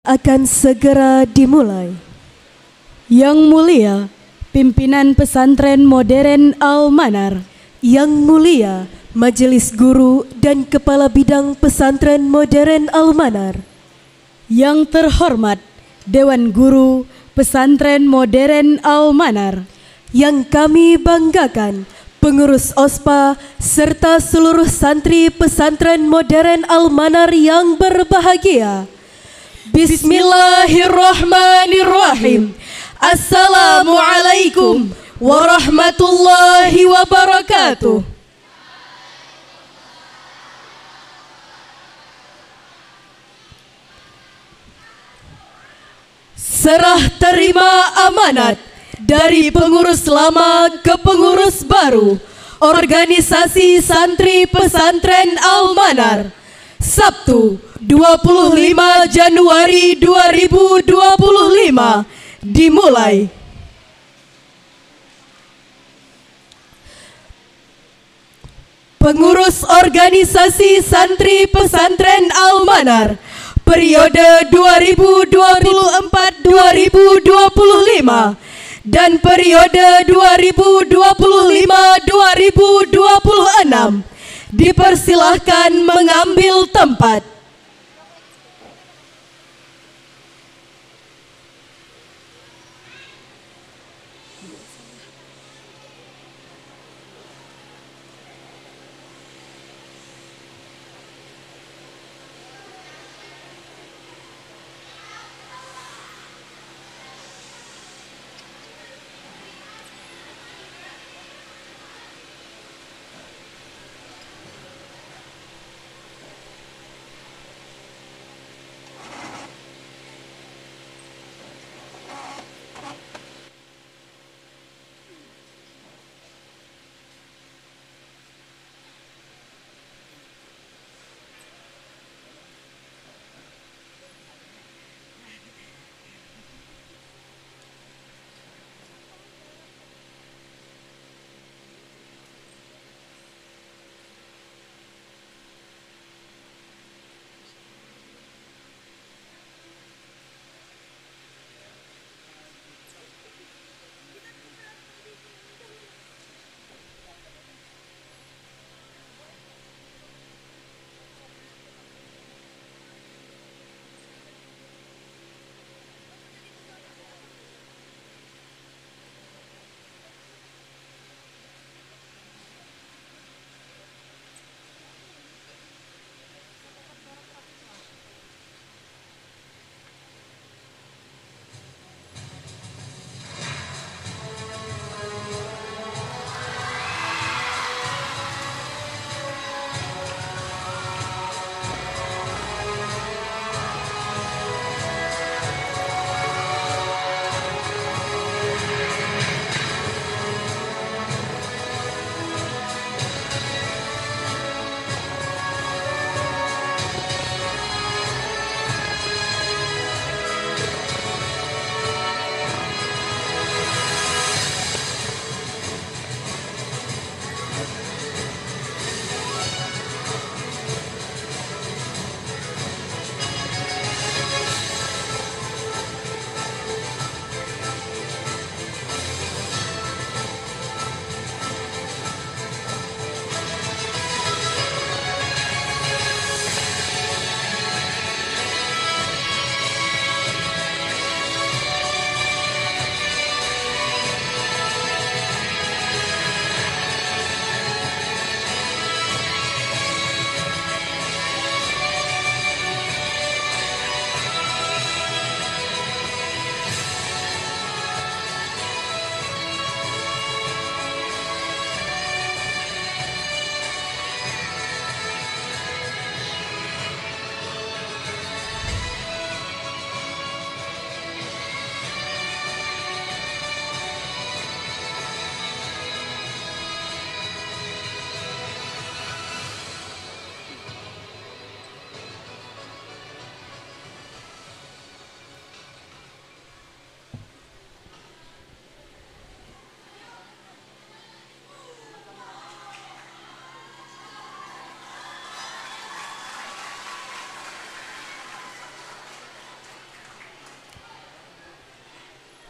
akan segera dimulai. Yang mulia, pimpinan pesantren modern Al-Manar. Yang mulia, Majelis Guru dan Kepala Bidang Pesantren Modern Al-Manar. Yang terhormat, Dewan Guru Pesantren Modern Al-Manar. Yang kami banggakan, pengurus OSPA serta seluruh santri pesantren modern Al-Manar yang berbahagia. Bismillahirrahmanirrahim. Assalamualaikum warahmatullahi wabarakatuh. Serah terima amanat dari pengurus lama ke pengurus baru Organisasi Santri Pesantren Al-Manar, Sabtu 25 Januari 2025 dimulai. Pengurus Organisasi Santri Pesantren Al-Manar periode 2024-2025 dan periode 2025-2026 dipersilahkan mengambil tempat.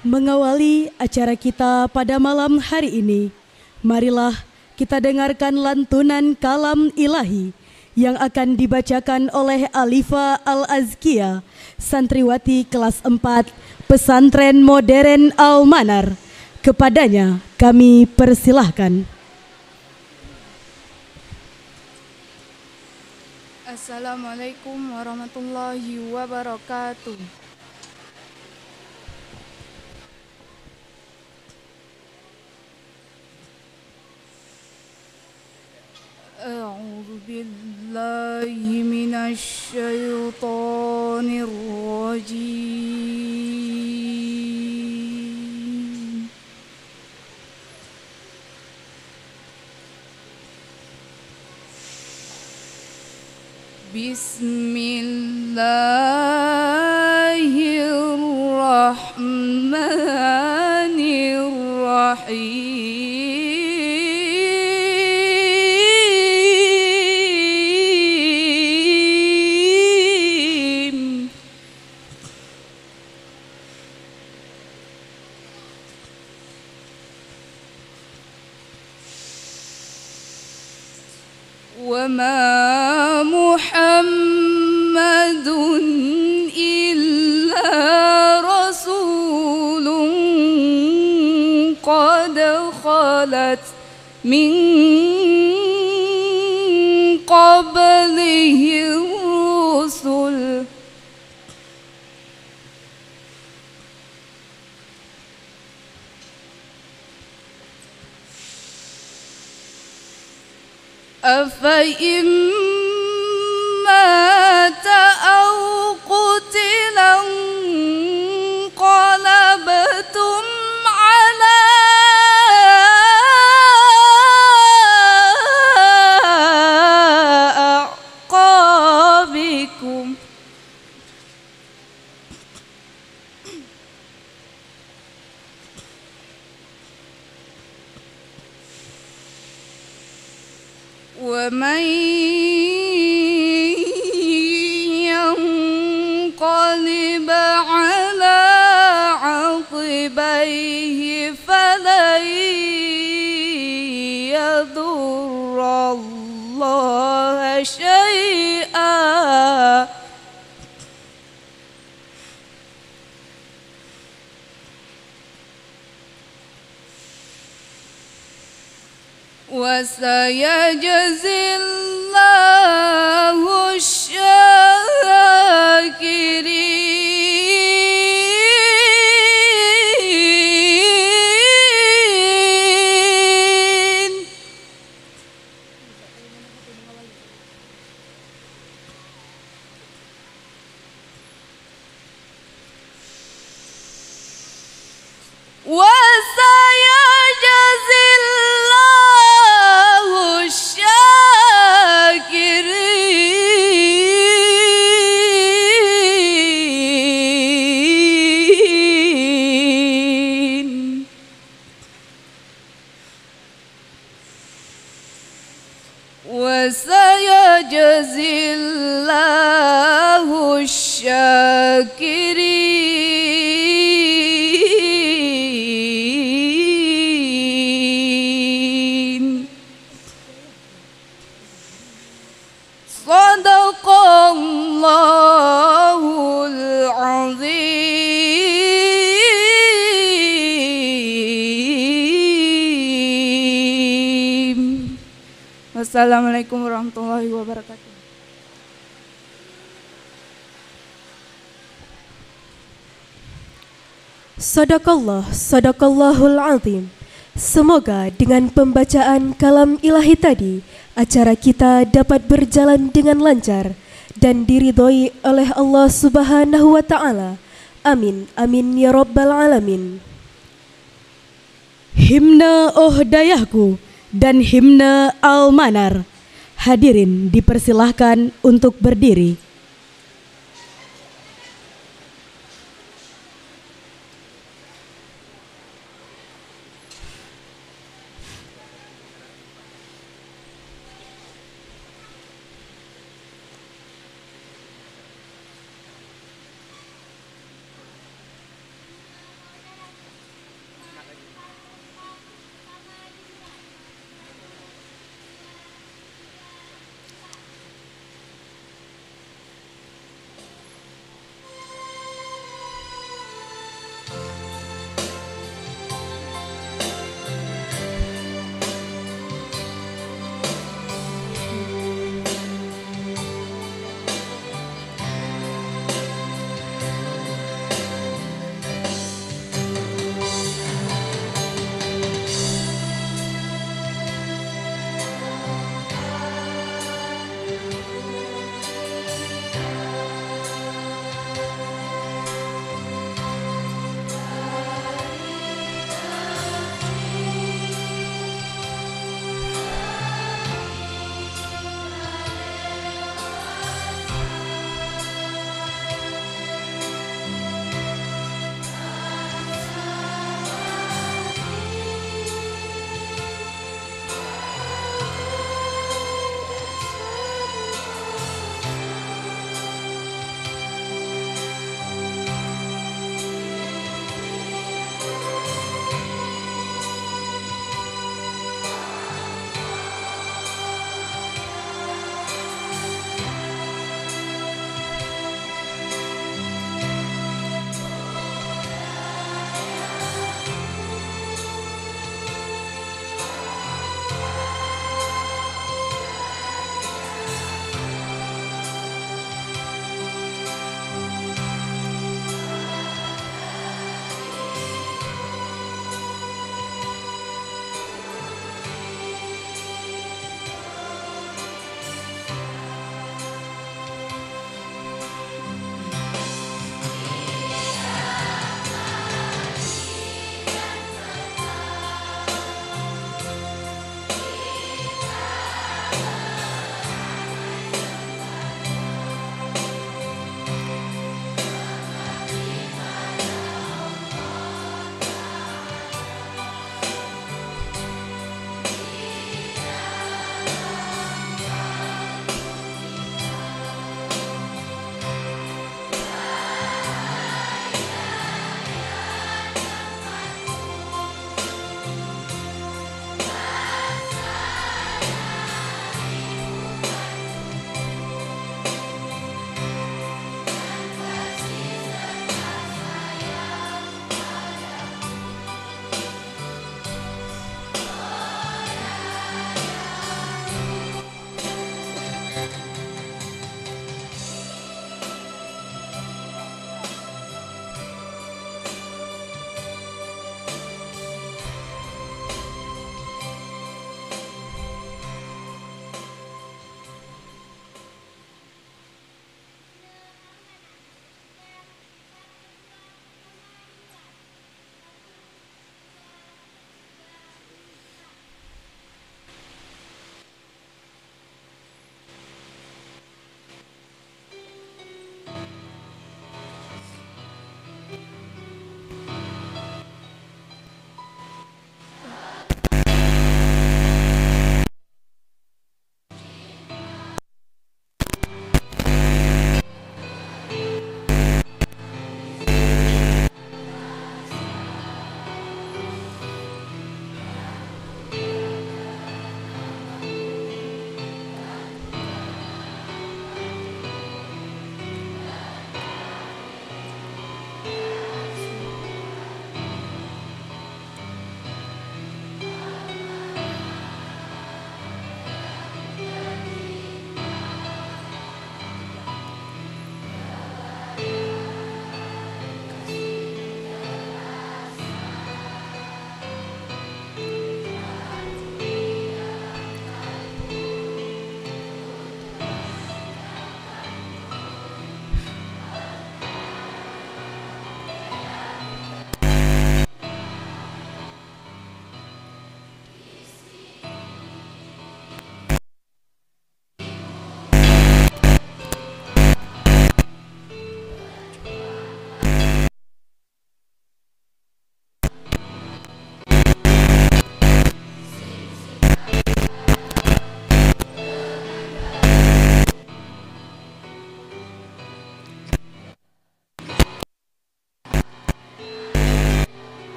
Mengawali acara kita pada malam hari ini, marilah kita dengarkan lantunan kalam ilahi yang akan dibacakan oleh Alifa Al-Azkiyah, santriwati kelas 4 Pesantren Modern Al-Manar. Kepadanya kami persilahkan. Assalamualaikum warahmatullahi wabarakatuh. أعوذ بالله من الشيطان الرجيم بسم الله الرحمن الرحيم وما محمد إلا رسول قد خلت من قبله الرسل أفإن مات أو قتلا انقلبتم على أعقابكم ومن ينقلب على عقبيه فلن يضر الله شيئا وسيجزي الله الشاكرين وسيجزي الله الشاكرين وسيجزي الله الشاكرين صدق الله العظيم. Wassalamualaikum warahmatullahi wabarakatuh. Sadaqallahul azim. Semoga dengan pembacaan kalam ilahi tadi, acara kita dapat berjalan dengan lancar dan diridhoi oleh Allah Subhanahu wa taala. Amin amin ya rabbal alamin. Himne Oh Dayahku dan himne Al-Manar. Hadirin dipersilahkan untuk berdiri.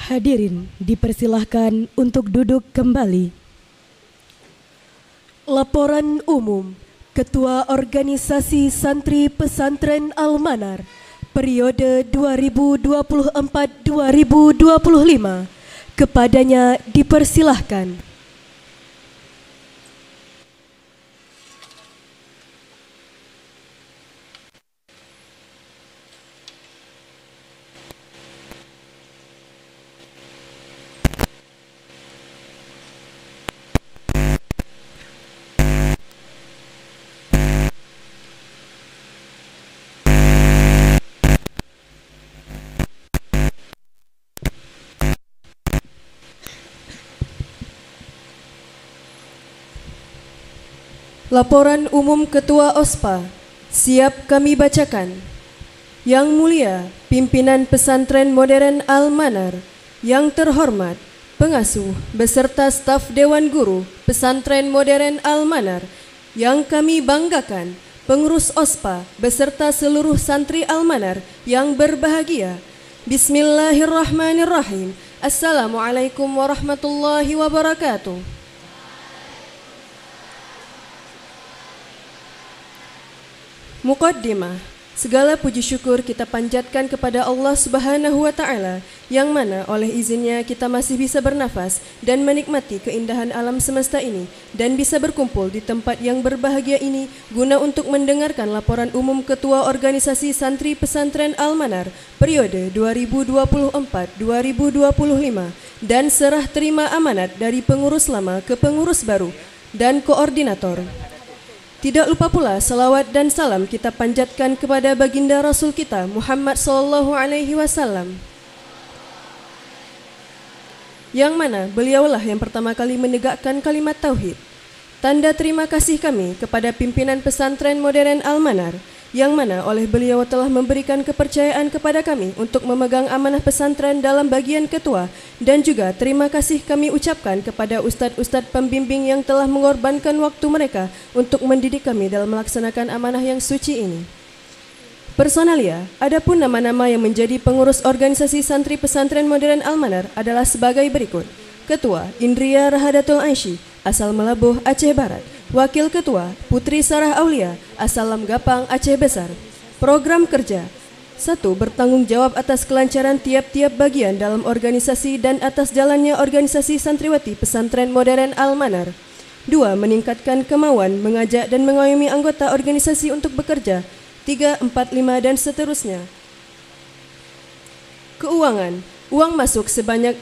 Hadirin dipersilahkan untuk duduk kembali. Laporan umum Ketua Organisasi Santri Pesantren Al-Manar periode 2024-2025. Kepadanya dipersilahkan. Laporan Umum Ketua OSPA siap kami bacakan. Yang mulia Pimpinan Pesantren Modern Al-Manar, yang terhormat pengasuh beserta staf Dewan Guru Pesantren Modern Al-Manar, yang kami banggakan pengurus OSPA beserta seluruh santri Al-Manar yang berbahagia. Bismillahirrahmanirrahim. Assalamualaikum warahmatullahi wabarakatuh. Muqaddimah, segala puji syukur kita panjatkan kepada Allah Subhanahu wa Ta'ala, yang mana oleh izinnya kita masih bisa bernafas dan menikmati keindahan alam semesta ini, dan bisa berkumpul di tempat yang berbahagia ini guna untuk mendengarkan laporan umum Ketua Organisasi Santri Pesantren Al-Manar periode 2024-2025 dan serah terima amanat dari pengurus lama ke pengurus baru dan koordinator. Tidak lupa pula salawat dan salam kita panjatkan kepada baginda Rasul kita Muhammad sallallahu alaihi wasallam, yang mana beliaulah yang pertama kali menegakkan kalimat tauhid. Tanda terima kasih kami kepada pimpinan pesantren modern Al-Manar, yang mana oleh beliau telah memberikan kepercayaan kepada kami untuk memegang amanah pesantren dalam bagian ketua, dan juga terima kasih kami ucapkan kepada ustadz-ustadz pembimbing yang telah mengorbankan waktu mereka untuk mendidik kami dalam melaksanakan amanah yang suci ini. Personalia, adapun nama-nama yang menjadi pengurus organisasi santri pesantren modern Al-Manar adalah sebagai berikut. Ketua Indria Rahadatul Aishi, asal Melabuh, Aceh Barat. Wakil Ketua Putri Sarah Aulia, asal Lamgapang, Aceh Besar. Program kerja: 1. Bertanggung jawab atas kelancaran tiap-tiap bagian dalam organisasi dan atas jalannya organisasi santriwati pesantren modern Al-Manar. 2. Meningkatkan kemauan, mengajak dan mengayomi anggota organisasi untuk bekerja. 3, 4, 5 dan seterusnya. Keuangan: uang masuk sebanyak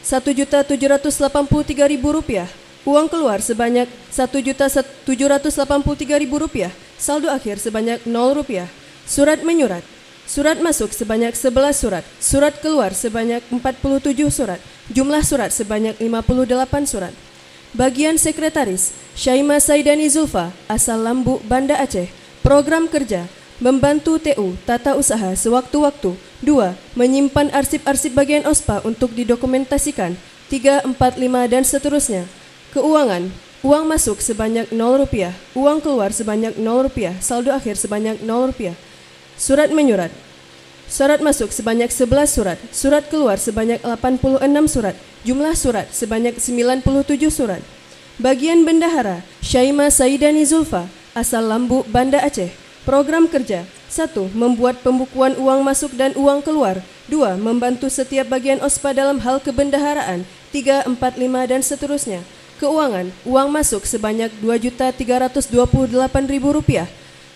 Rp1.783.000, uang keluar sebanyak Rp1.783.000, saldo akhir sebanyak Rp0. Surat menyurat: surat masuk sebanyak 11 surat, surat keluar sebanyak 47 surat, jumlah surat sebanyak 58 surat. Bagian Sekretaris: Syaima Saidani Zulfa, asal Lambu, Banda Aceh. Program kerja: membantu TU tata usaha sewaktu-waktu. 2. Menyimpan arsip-arsip bagian OSPA untuk didokumentasikan. 3, 4, 5 dan seterusnya. Keuangan: uang masuk sebanyak Rp0, uang keluar sebanyak Rp0, saldo akhir sebanyak Rp0. Surat menyurat: surat masuk sebanyak 11 surat, surat keluar sebanyak 86 surat, jumlah surat sebanyak 97 surat. Bagian Bendahara: Syaima Saidani Zulfa, asal Lambu, Banda Aceh. Program kerja: 1. Membuat pembukuan uang masuk dan uang keluar. 2. Membantu setiap bagian OSPA dalam hal kebendaharaan. 3, 4, 5 dan seterusnya. Keuangan: uang masuk sebanyak Rp2.328.000,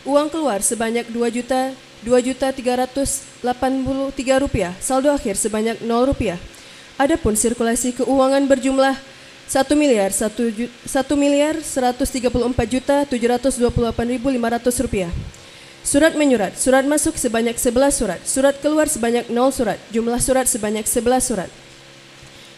uang keluar sebanyak Rp2.383.000, saldo akhir sebanyak Rp0. Adapun sirkulasi keuangan berjumlah Rp1.134.728.500. Surat menyurat: surat masuk sebanyak 11 surat, surat keluar sebanyak 0 surat, jumlah surat sebanyak 11 surat.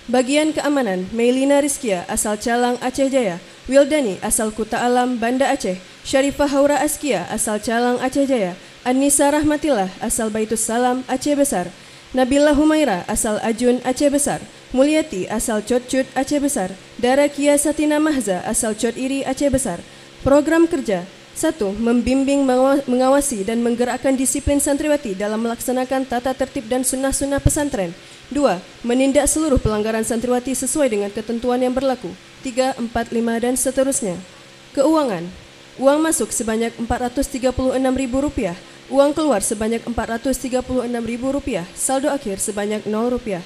Bagian keamanan: Meilina Rizkia, asal Calang, Aceh Jaya. Wildani, asal Kuta Alam, Banda Aceh. Syarifah Haura Askia, asal Calang, Aceh Jaya. Anissa Rahmatillah, asal Baitus Salam, Aceh Besar. Nabila Humaira, asal Ajun, Aceh Besar. Mulyati, asal Cotcut, Aceh Besar. Dara Kia Satina Mahza, asal Cot Iri, Aceh Besar. Program kerja: 1. Membimbing, mengawasi dan menggerakkan disiplin santriwati dalam melaksanakan tata tertib dan sunnah-sunnah pesantren. 2. Menindak seluruh pelanggaran santriwati sesuai dengan ketentuan yang berlaku. 3, 4, 5 dan seterusnya. Keuangan. Uang masuk sebanyak Rp436.000, uang keluar sebanyak Rp436.000, saldo akhir sebanyak Rp0.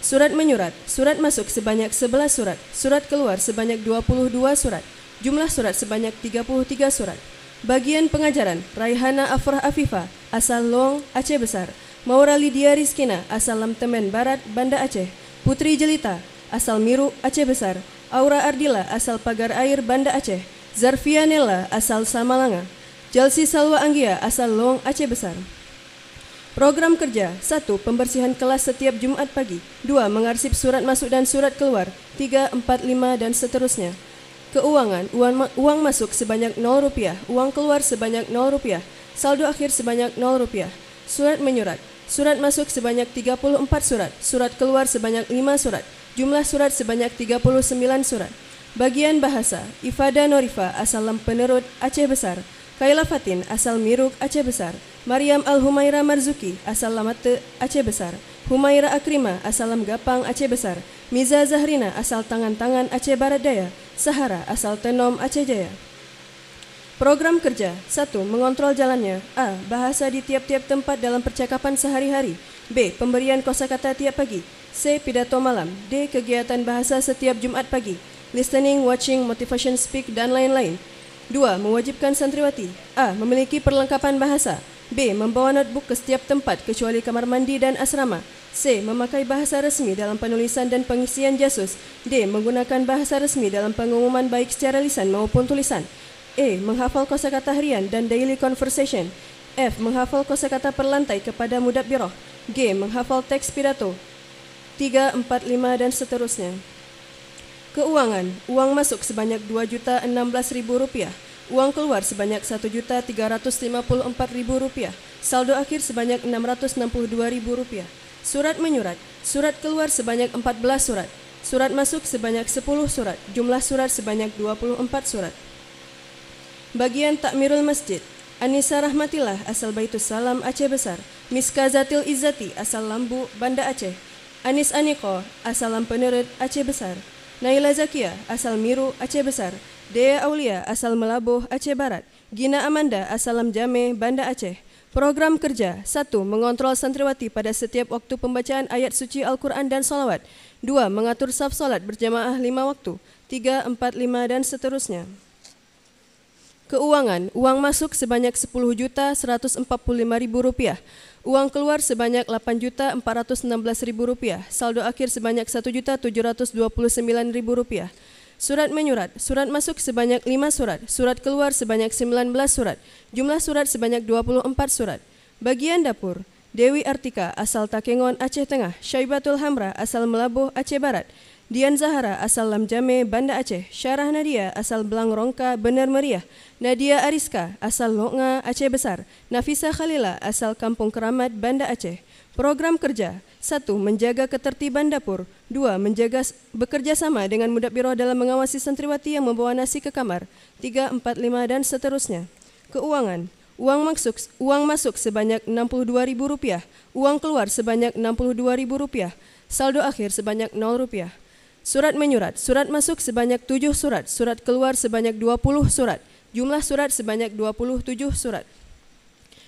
Surat menyurat. Surat masuk sebanyak 11 surat, surat keluar sebanyak 22 surat, jumlah surat sebanyak 33 surat. Bagian pengajaran, Raihana Afrah Afifah, asal Long, Aceh Besar. Maura Lydia Rizkina, asal Lamtemen Barat, Banda Aceh. Putri Jelita, asal Miru, Aceh Besar. Aura Ardila, asal Pagar Air, Banda Aceh. Zarfia Nella, asal Samalanga. Jalsi Salwa Anggia, asal Long, Aceh Besar. Program kerja. 1. Pembersihan kelas setiap Jumat pagi. 2. Mengarsip surat masuk dan surat keluar. 3, 4, 5 dan seterusnya. Keuangan. Uang masuk sebanyak Rp0, uang keluar sebanyak Rp0, saldo akhir sebanyak Rp0. Surat menyurat. Surat masuk sebanyak 34 surat, surat keluar sebanyak 5 surat, jumlah surat sebanyak 39 surat. Bagian bahasa, Ifada Norifa, asal Lampenerut, Aceh Besar. Kaila Fatin, asal Miruk, Aceh Besar. Mariam Al-Humaira Marzuki, asal Lamate, Aceh Besar. Humaira Akrima, asal Lamgapang, Aceh Besar. Miza Zahrina, asal Tangan-Tangan, Aceh Barat Daya. Sahara, asal Tenom, Aceh Jaya. Program kerja. 1. Mengontrol jalannya. A. Bahasa di tiap-tiap tempat dalam percakapan sehari-hari. B. Pemberian kosakata tiap pagi. C. Pidato malam. D. Kegiatan bahasa setiap Jumat pagi. Listening, watching, motivation speak, dan lain-lain. 2. Mewajibkan santriwati. A. Memiliki perlengkapan bahasa. B. Membawa notebook ke setiap tempat kecuali kamar mandi dan asrama. C. Memakai bahasa resmi dalam penulisan dan pengisian jasus. D. Menggunakan bahasa resmi dalam pengumuman baik secara lisan maupun tulisan. E. Menghafal kosakata harian dan daily conversation. F. Menghafal kosakata perlantai kepada mudabbiroh. G. Menghafal teks pidato. 3, 4, 5 dan seterusnya. Keuangan. Uang masuk sebanyak Rp2.016.000, uang keluar sebanyak Rp1.354.000, saldo akhir sebanyak Rp662.000. Surat menyurat. Surat keluar sebanyak 14 surat, surat masuk sebanyak 10 surat, jumlah surat sebanyak 24 surat. Bagian takmirul masjid. Anissa Rahmatillah, asal Baitus Salam, Aceh Besar. Miska Zatil Izzati, asal Lambu, Banda Aceh. Anis Aniko, asal Lampenerut, Aceh Besar. Naila Zakia, asal Miru, Aceh Besar. Dea Aulia, asal Melabuh, Aceh Barat. Gina Amanda, asal Lamjame, Banda Aceh. Program kerja. 1. Mengontrol santriwati pada setiap waktu pembacaan ayat suci Al-Quran dan salawat. 2. Mengatur saf solat berjamaah 5 waktu. 3, 4, 5 dan seterusnya. Keuangan. Uang masuk sebanyak Rp10.145.000, uang keluar sebanyak Rp8.416.000, saldo akhir sebanyak Rp1.729.000. Surat menyurat. Surat masuk sebanyak 5 surat, surat keluar sebanyak 19 surat, jumlah surat sebanyak 24 surat. Bagian dapur. Dewi Artika, asal Takengon, Aceh Tengah. Syaibatul Hamra, asal Melabuh, Aceh Barat. Dian Zahara, asal Lamjame, Banda Aceh. Syarah Nadia, asal Belang Rongka, Bener Meriah. Nadia Ariska, asal Longa, Aceh Besar. Nafisa Khalila, asal Kampung Keramat, Banda Aceh. Program kerja. 1. Menjaga ketertiban dapur. 2. Bekerja sama dengan mudabbiroh dalam mengawasi santriwati yang membawa nasi ke kamar. 3, 4, 5 dan seterusnya. Keuangan. Uang masuk sebanyak Rp62.000, uang keluar sebanyak Rp62.000, saldo akhir sebanyak Rp0. Surat menyurat. Surat masuk sebanyak 7 surat, surat keluar sebanyak 20 surat, jumlah surat sebanyak 27 surat.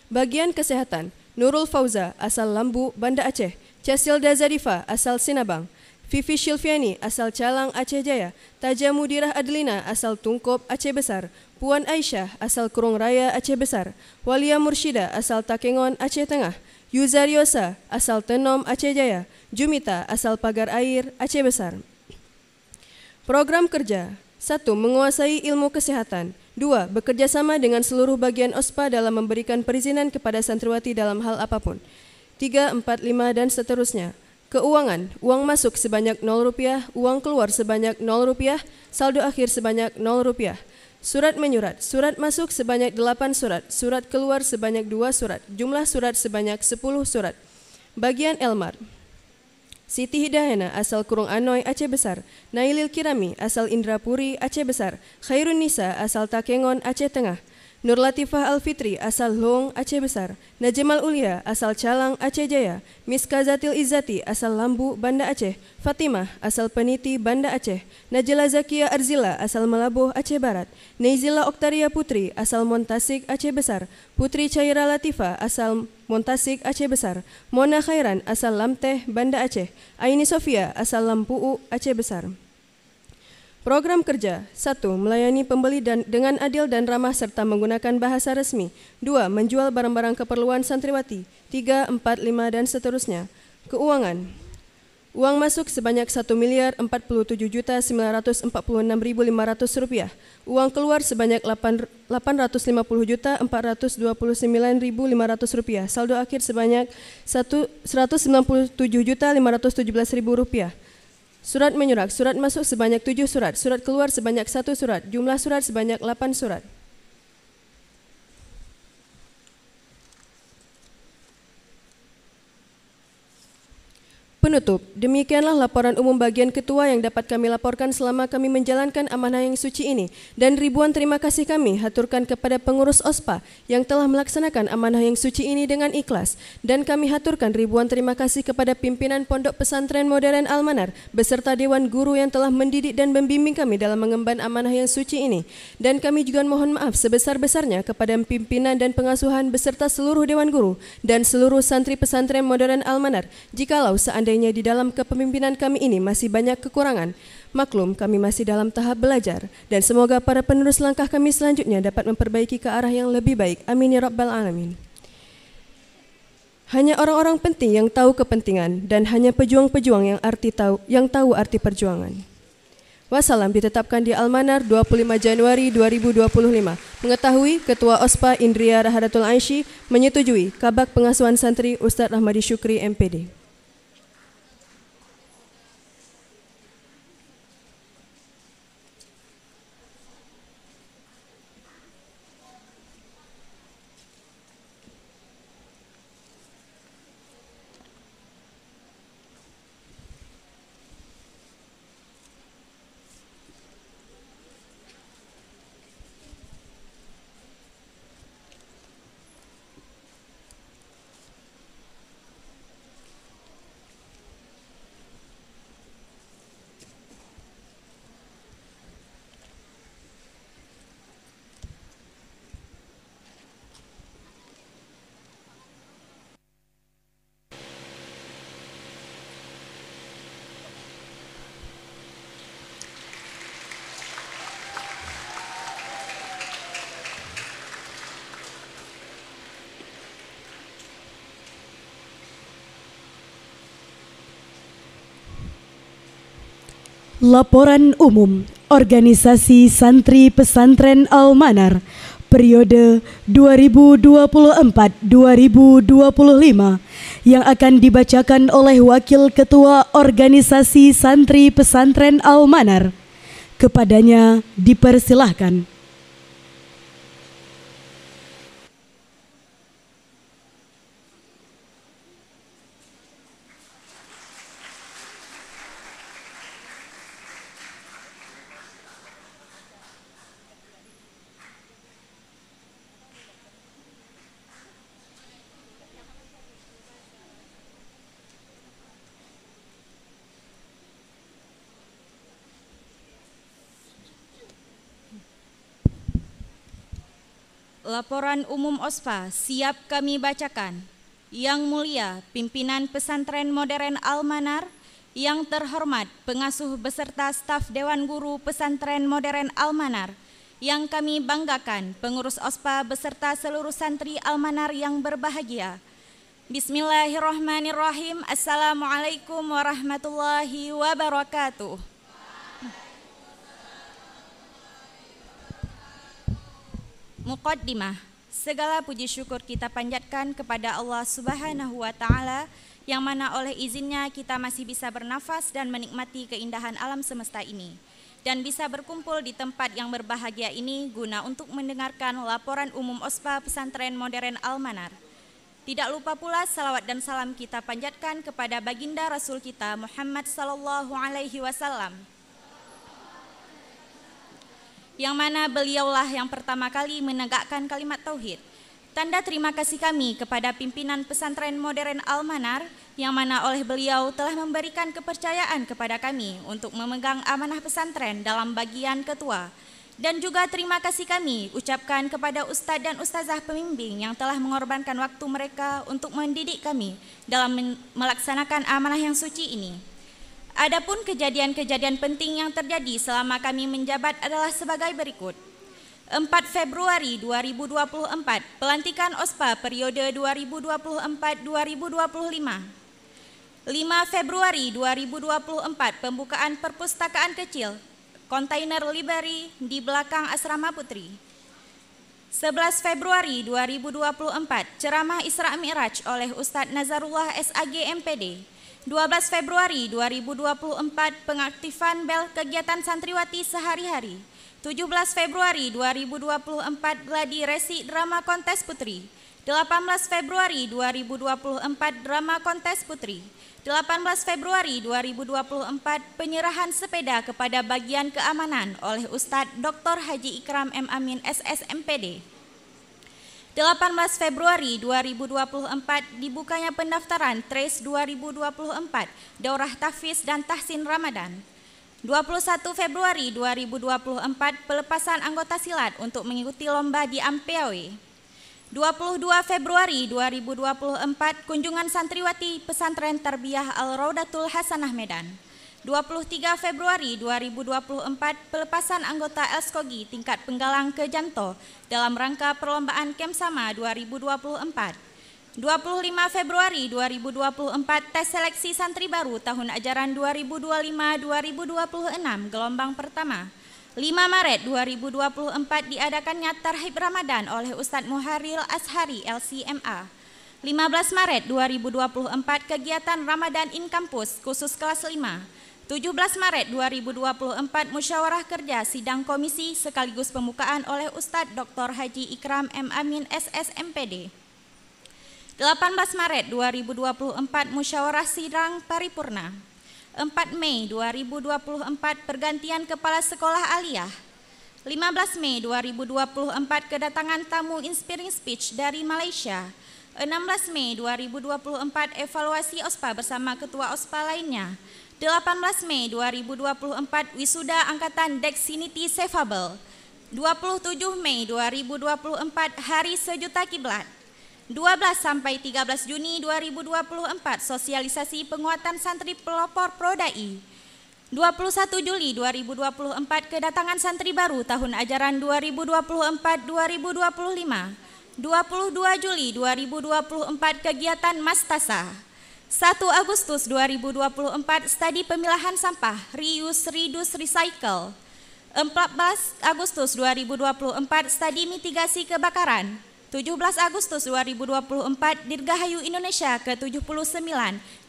Bagian kesehatan. Nurul Fauza, asal Lambu, Banda Aceh. Casilda Zarifa, asal Sinabang. Fifi Shilviani, asal Calang, Aceh Jaya. Taja Mudirah Adlina, asal Tungkop, Aceh Besar. Puan Aisyah, asal Kurung Raya, Aceh Besar. Walia Mursyida, asal Takengon, Aceh Tengah. Yuzariosa, asal Tenom, Aceh Jaya. Jumita, asal Pagar Air, Aceh Besar. Program kerja. 1. Menguasai ilmu kesehatan. 2. Bekerjasama dengan seluruh bagian OSPA dalam memberikan perizinan kepada santriwati dalam hal apapun. 3, 4, 5 dan seterusnya. Keuangan. Uang masuk sebanyak Rp0, uang keluar sebanyak Rp0, saldo akhir sebanyak Rp0. Surat menyurat. Surat masuk sebanyak 8 surat, surat keluar sebanyak 2 surat, jumlah surat sebanyak 10 surat. Bagian Elmar. Siti Hidayana, asal Kurung Anoy, Aceh Besar. Nailil Kirami, asal Indrapuri, Aceh Besar. Khairun Nisa, asal Takengon, Aceh Tengah. Nur Latifah Alfitri asal Long, Aceh Besar. Najemal Ulia asal Calang, Aceh Jaya. Miska Zatil Izzati asal Lambu, Banda Aceh. Fatimah asal Peniti, Banda Aceh. Najela Zakia Arzila asal Melabuh, Aceh Barat. Neizila Oktaria Putri asal Montasik, Aceh Besar. Putri Caira Latifah asal Montasik, Aceh Besar. Mona Khairan asal Lamteh, Banda Aceh. Aini Sofia asal Lampu'u, Aceh Besar. Program kerja 1. Melayani pembeli dengan adil dan ramah serta menggunakan bahasa resmi. 2. Menjual barang-barang keperluan santriwati. 3, 4, 5 dan seterusnya. Keuangan. Uang masuk sebanyak Rp1.047.946.500. Uang keluar sebanyak Rp850.429.500. Saldo akhir sebanyak Rp197.517.000. Surat menyurat, surat masuk sebanyak 7 surat, surat keluar sebanyak 1 surat, jumlah surat sebanyak 8 surat. Penutup, demikianlah laporan umum bagian ketua yang dapat kami laporkan selama kami menjalankan amanah yang suci ini. Dan ribuan terima kasih kami haturkan kepada pengurus OSPA yang telah melaksanakan amanah yang suci ini dengan ikhlas. Dan kami haturkan ribuan terima kasih kepada pimpinan Pondok Pesantren Modern Al-Manar beserta Dewan Guru yang telah mendidik dan membimbing kami dalam mengemban amanah yang suci ini. Dan kami juga mohon maaf sebesar-besarnya kepada pimpinan dan pengasuhan beserta seluruh Dewan Guru dan seluruh santri pesantren Modern Al-Manar jikalau seandainya di dalam kepemimpinan kami ini masih banyak kekurangan. Maklum, kami masih dalam tahap belajar dan semoga para penerus langkah kami selanjutnya dapat memperbaiki ke arah yang lebih baik. Amin ya rabbal alamin. Hanya orang-orang penting yang tahu kepentingan dan hanya pejuang-pejuang yang tahu arti perjuangan. Wassalam ditetapkan di Al-Manar 25 Januari 2025. Mengetahui Ketua OSPA Indria Rahadatul Aishi menyetujui Kabak Pengasuhan Santri Ustadz Rahmadi Syukri MPD. Laporan Umum Organisasi Santri Pesantren Al-Manar periode 2024-2025 yang akan dibacakan oleh Wakil Ketua Organisasi Santri Pesantren Al-Manar. Kepadanya dipersilahkan. Laporan Umum OSPA siap kami bacakan. Yang mulia pimpinan Pesantren Modern Al-Manar, yang terhormat pengasuh beserta staf Dewan Guru Pesantren Modern Al-Manar, yang kami banggakan pengurus OSPA beserta seluruh santri Al-Manar yang berbahagia. Bismillahirrahmanirrahim. Assalamualaikum warahmatullahi wabarakatuh. Muqaddimah, segala puji syukur kita panjatkan kepada Allah Subhanahu wa Ta'ala, yang mana oleh izinnya kita masih bisa bernafas dan menikmati keindahan alam semesta ini, dan bisa berkumpul di tempat yang berbahagia ini guna untuk mendengarkan laporan umum OSPA Pesantren Modern Al-Manar. Tidak lupa pula salawat dan salam kita panjatkan kepada baginda Rasul kita Muhammad sallallahu alaihi wasallam. yang mana beliaulah yang pertama kali menegakkan kalimat tauhid. Tanda terima kasih kami kepada pimpinan pesantren modern Al-Manar yang mana oleh beliau telah memberikan kepercayaan kepada kami untuk memegang amanah pesantren dalam bagian ketua. Dan juga terima kasih kami ucapkan kepada ustadz dan ustazah pembimbing yang telah mengorbankan waktu mereka untuk mendidik kami dalam melaksanakan amanah yang suci ini. Adapun kejadian-kejadian penting yang terjadi selama kami menjabat adalah sebagai berikut. 4 Februari 2024, pelantikan OSPA periode 2024-2025. 5 Februari 2024, pembukaan perpustakaan kecil kontainer library di belakang Asrama Putri. 11 Februari 2024, ceramah Isra Mi'raj oleh Ustadz Nazarullah SAG MPD. 12 Februari 2024, pengaktifan bel kegiatan santriwati sehari-hari. 17 Februari 2024, gladi resi drama kontes putri. 18 Februari 2024, drama kontes putri. 18 Februari 2024, penyerahan sepeda kepada bagian keamanan oleh Ustadz Dr. Haji Ikram M. Amin SSMPD. 18 Februari 2024, dibukanya pendaftaran TRACE 2024, Daurah Tahfiz dan Tahsin Ramadan. 21 Februari 2024, pelepasan anggota silat untuk mengikuti lomba di Ampeawe. 22 Februari 2024, kunjungan santriwati pesantren Tarbiyah Al-Raudatul Hasanah Medan. 23 Februari 2024, pelepasan anggota Elskogi tingkat penggalang ke Janto dalam rangka perlombaan Kemsama 2024. 25 Februari 2024, tes seleksi santri baru tahun ajaran 2025-2026 gelombang pertama. 5 Maret 2024, diadakannya Tarhib Ramadan oleh Ustadz Muharril Ashari LCMA. 15 Maret 2024, kegiatan Ramadan in Kampus khusus kelas 5. 17 Maret 2024, musyawarah kerja sidang komisi sekaligus pembukaan oleh Ustadz Dr. Haji Ikram M. Amin SSMPD. 18 Maret 2024, musyawarah sidang paripurna. 4 Mei 2024, pergantian kepala sekolah aliyah. 15 Mei 2024, kedatangan tamu inspiring speech dari Malaysia. 16 Mei 2024, evaluasi OSPA bersama ketua OSPA lainnya. 18 Mei 2024, wisuda angkatan Dexinity Sefable. 27 Mei 2024, Hari Sejuta Kiblat. 12 sampai 13 Juni 2024, sosialisasi penguatan santri pelopor Prodai. 21 Juli 2024, kedatangan santri baru tahun ajaran 2024-2025. 22 Juli 2024, kegiatan Mastasa. 1 Agustus 2024, studi pemilahan sampah, reuse, reduce, recycle. 14 Agustus 2024, studi mitigasi kebakaran. 17 Agustus 2024, Dirgahayu Indonesia ke-79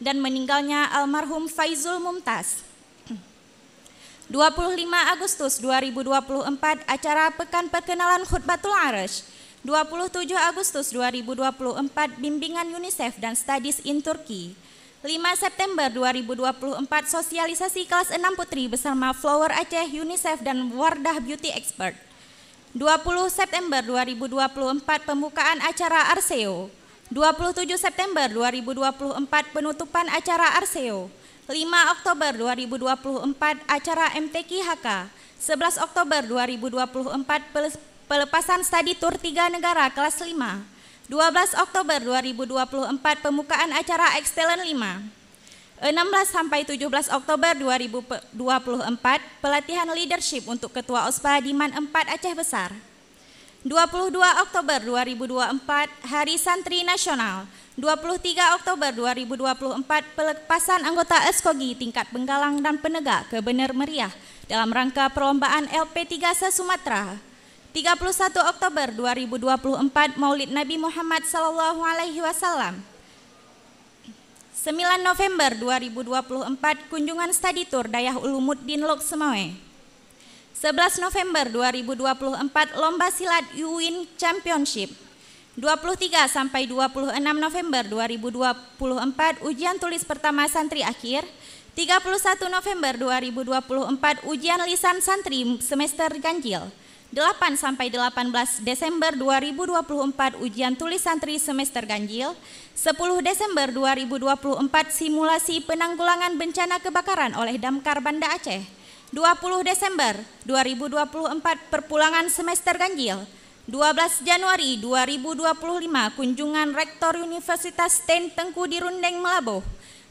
dan meninggalnya almarhum Faizul Mumtaz. 25 Agustus 2024, acara Pekan Perkenalan Khutbatul Arash. 27 Agustus 2024, bimbingan UNICEF dan Studies in Turkey. 5 September 2024, sosialisasi kelas 6 putri bersama Flower Aceh, UNICEF dan Wardah Beauty Expert. 20 September 2024, pembukaan acara Arseo. 27 September 2024, penutupan acara Arseo. 5 Oktober 2024, acara MTQ-HK. 11 Oktober 2024, pelepasan studi tur 3 negara kelas 5. 12 Oktober 2024, pembukaan acara Excellent 5. 16 sampai 17 Oktober 2024, pelatihan leadership untuk Ketua OSPA di MAN 4 Aceh Besar. 22 Oktober 2024, Hari Santri Nasional. 23 Oktober 2024, pelepasan anggota Eskogi tingkat penggalang dan penegak ke Bener Meriah dalam rangka perlombaan LP3 se-Sumatera. 31 Oktober 2024, Maulid Nabi Muhammad SAW. 9 November 2024, kunjungan studi tur Dayah Ulumuddin Lok Semawe. 11 November 2024, lomba silat UWIN Championship. 23 sampai 26 November 2024, ujian tulis pertama santri akhir. 31 November 2024, ujian lisan santri semester ganjil. 8 sampai 18 Desember 2024 ujian tulis santri semester ganjil. 10 Desember 2024 simulasi penanggulangan bencana kebakaran oleh Damkar Banda Aceh. 20 Desember 2024 perpulangan semester ganjil. 12 Januari 2025 kunjungan Rektor Universitas STEN Tengku di Rundeng Melabuh.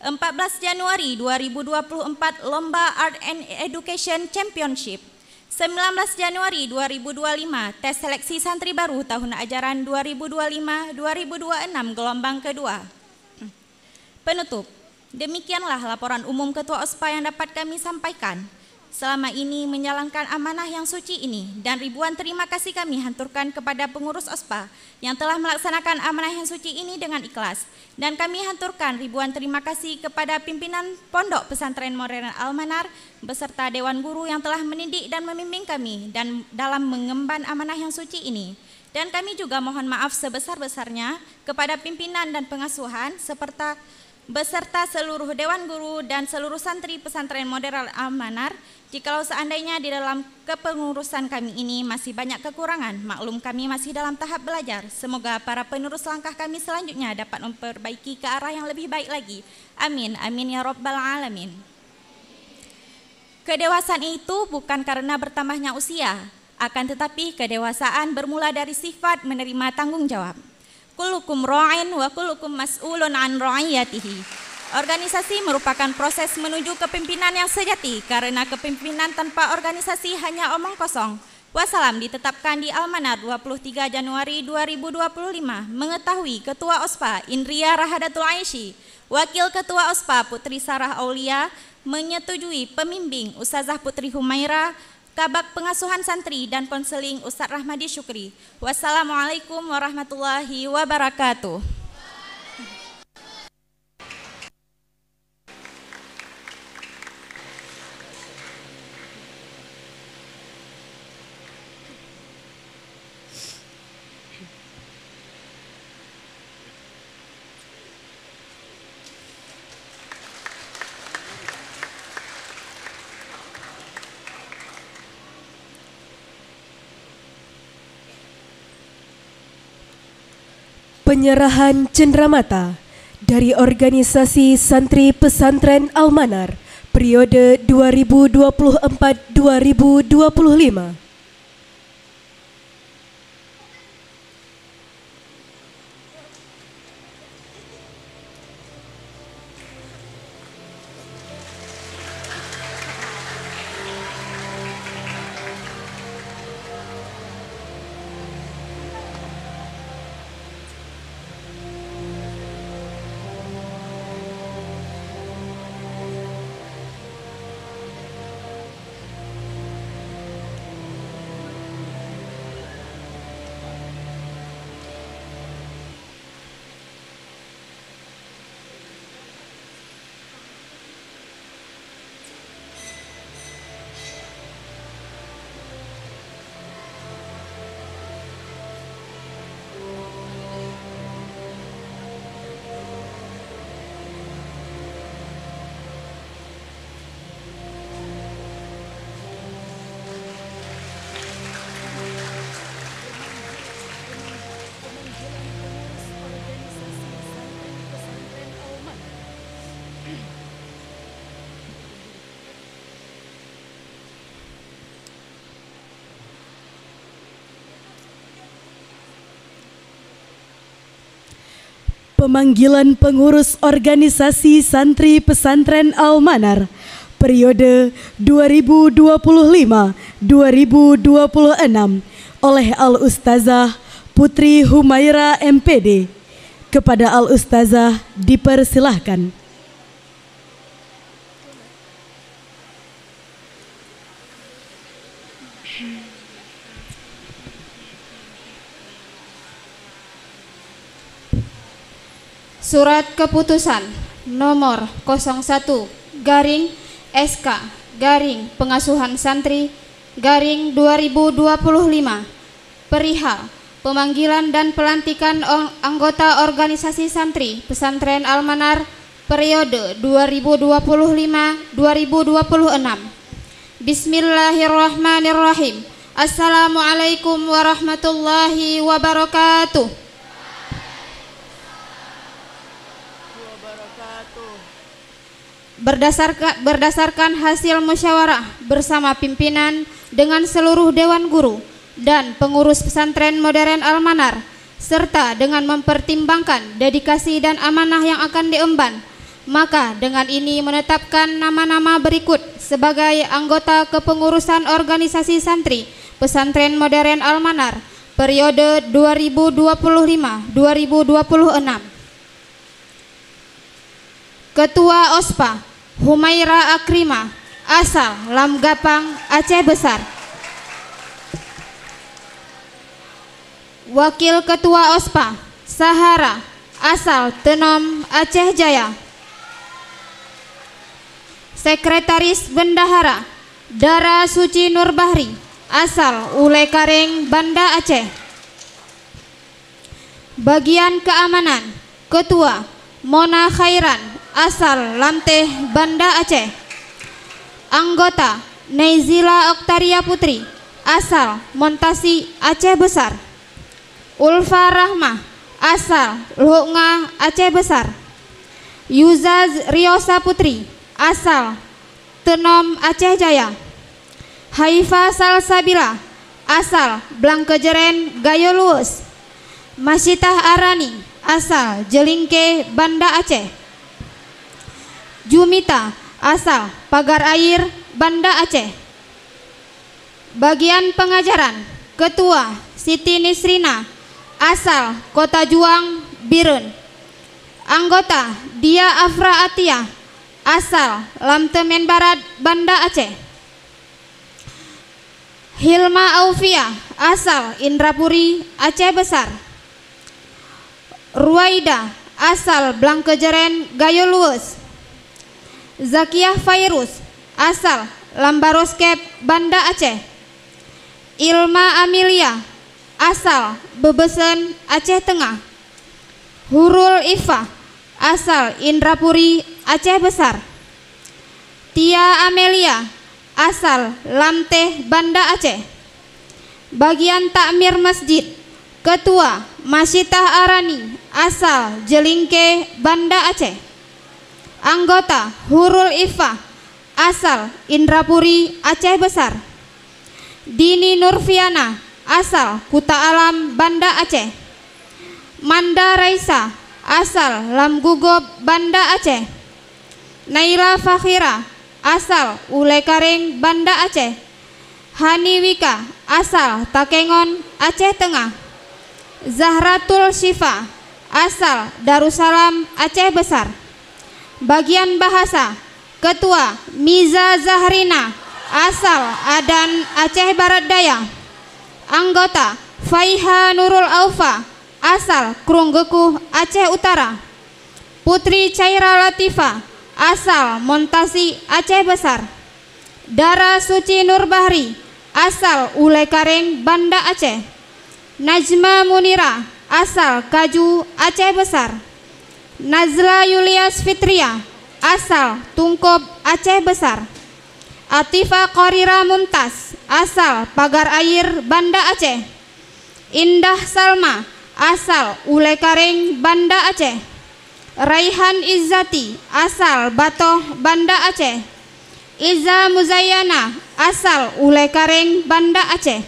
14 Januari 2024 Lomba Art and Education Championship. 19 Januari 2025 tes seleksi santri baru tahun ajaran 2025-2026 gelombang kedua. Penutup, demikianlah laporan umum Ketua OSPA yang dapat kami sampaikan. Selama ini menjalankan amanah yang suci ini dan ribuan terima kasih kami hanturkan kepada pengurus OSPA yang telah melaksanakan amanah yang suci ini dengan ikhlas. Dan kami hanturkan ribuan terima kasih kepada pimpinan Pondok Pesantren Modern Al-Manar beserta Dewan Guru yang telah mendidik dan membimbing kami dan dalam mengemban amanah yang suci ini. Dan kami juga mohon maaf sebesar-besarnya kepada pimpinan dan pengasuhan beserta seluruh Dewan Guru dan seluruh santri Pesantren Modern Al-Manar. Jikalau seandainya di dalam kepengurusan kami ini masih banyak kekurangan, maklum kami masih dalam tahap belajar. Semoga para penerus langkah kami selanjutnya dapat memperbaiki ke arah yang lebih baik lagi. Amin, amin ya Rabbal Alamin. Kedewasaan itu bukan karena bertambahnya usia, akan tetapi kedewasaan bermula dari sifat menerima tanggung jawab. Kullukum ra'in wa kullukum mas'ulun an ra'iyatihi. Organisasi merupakan proses menuju kepemimpinan yang sejati, karena kepemimpinan tanpa organisasi hanya omong kosong. Wassalam ditetapkan di Al-Manar 23 Januari 2025. Mengetahui Ketua OSPA Indria Rahadatul Aishi, Wakil Ketua OSPA Putri Sarah Aulia, menyetujui pembimbing Ustazah Putri Humaira, Kabak Pengasuhan Santri dan Konseling Ustadz Rahmadi Syukri. Wassalamualaikum warahmatullahi wabarakatuh. Penyerahan cenderamata dari Organisasi Santri Pesantren Al-Manar periode 2024-2025. Pemanggilan pengurus organisasi santri pesantren Al-Manar periode 2025-2026 oleh Al-Ustazah Putri Humaira MPD. Kepada Al-Ustazah dipersilahkan. Surat Keputusan Nomor 01 Garing SK Garing Pengasuhan Santri Garing 2025 perihal pemanggilan dan pelantikan anggota organisasi santri Pesantren Al-Manar periode 2025-2026. Bismillahirrahmanirrahim. Assalamualaikum warahmatullahi wabarakatuh. Berdasarkan hasil musyawarah bersama pimpinan dengan seluruh Dewan Guru dan pengurus pesantren modern Al-Manar, serta dengan mempertimbangkan dedikasi dan amanah yang akan diemban, maka dengan ini menetapkan nama-nama berikut sebagai anggota kepengurusan organisasi santri pesantren modern Al-Manar periode 2025-2026. Ketua OSPA Humaira Akrima, asal Lam Gapang, Aceh Besar. Wakil Ketua OSPA Sahara, asal Tenom, Aceh Jaya. Sekretaris Bendahara Dara Suci Nurbahri, asal Ule Kareng, Banda Aceh. Bagian Keamanan Ketua Mona Khairan, asal Lamteh, Banda Aceh. Anggota Neizila Oktaria Putri, asal Montasi, Aceh Besar. Ulfa Rahmah, asal Luhunga, Aceh Besar. Yuzaz Riosa Putri, asal Tenom, Aceh Jaya. Haifa Salsabila, asal Blangkejeren, Gayo Luwes. Masitah Arani, asal Jelingke, Banda Aceh. Jumita, asal Pagar Air, Banda Aceh. Bagian Pengajaran Ketua Siti Nisrina, asal Kota Juang, Birun. Anggota Dia Afra Atia, asal Lamtemen Barat, Banda Aceh. Hilma Aufia, asal Indrapuri, Aceh Besar. Ruaida, asal Blangkejeren, Gayo Luwes. Zakiyah Fairuz, asal Lambaroskep, Banda Aceh. Ilma Amelia, asal Bebesen, Aceh Tengah. Hurul Ifa, asal Indrapuri, Aceh Besar. Tia Amelia, asal Lamteh, Banda Aceh. Bagian Takmir Masjid Ketua Masitah Arani, asal Jelingke, Banda Aceh. Anggota Hurul Ifa, asal Indrapuri, Aceh Besar. Dini Nurfiana, asal Kuta Alam, Banda Aceh. Manda Raisa, asal Lam Gugob, Banda Aceh. Naila Fakhira, asal Ule Kareng, Banda Aceh. Hani Wika, asal Takengon, Aceh Tengah. Zahratul Syifa, asal Darussalam, Aceh Besar. Bagian Bahasa Ketua Miza Zahrina, asal Adan, Aceh Barat Daya. Anggota Faiha Nurul Aufa, asal Krunggekuh, Aceh Utara. Putri Caira Latifa, asal Montasi, Aceh Besar. Dara Suci Nurbahri, asal Ule Kareng, Banda Aceh. Najma Munira, asal Kaju, Aceh Besar. Nazla Yulias Fitria, asal Tungkob, Aceh Besar. Atifa Qorira Mumtaz, asal Pagar Air, Banda Aceh. Indah Salma, asal Ule Kareng, Banda Aceh. Raihan Izzati, asal Batoh, Banda Aceh. Iza Muzayyana, asal Ule Kareng, Banda Aceh.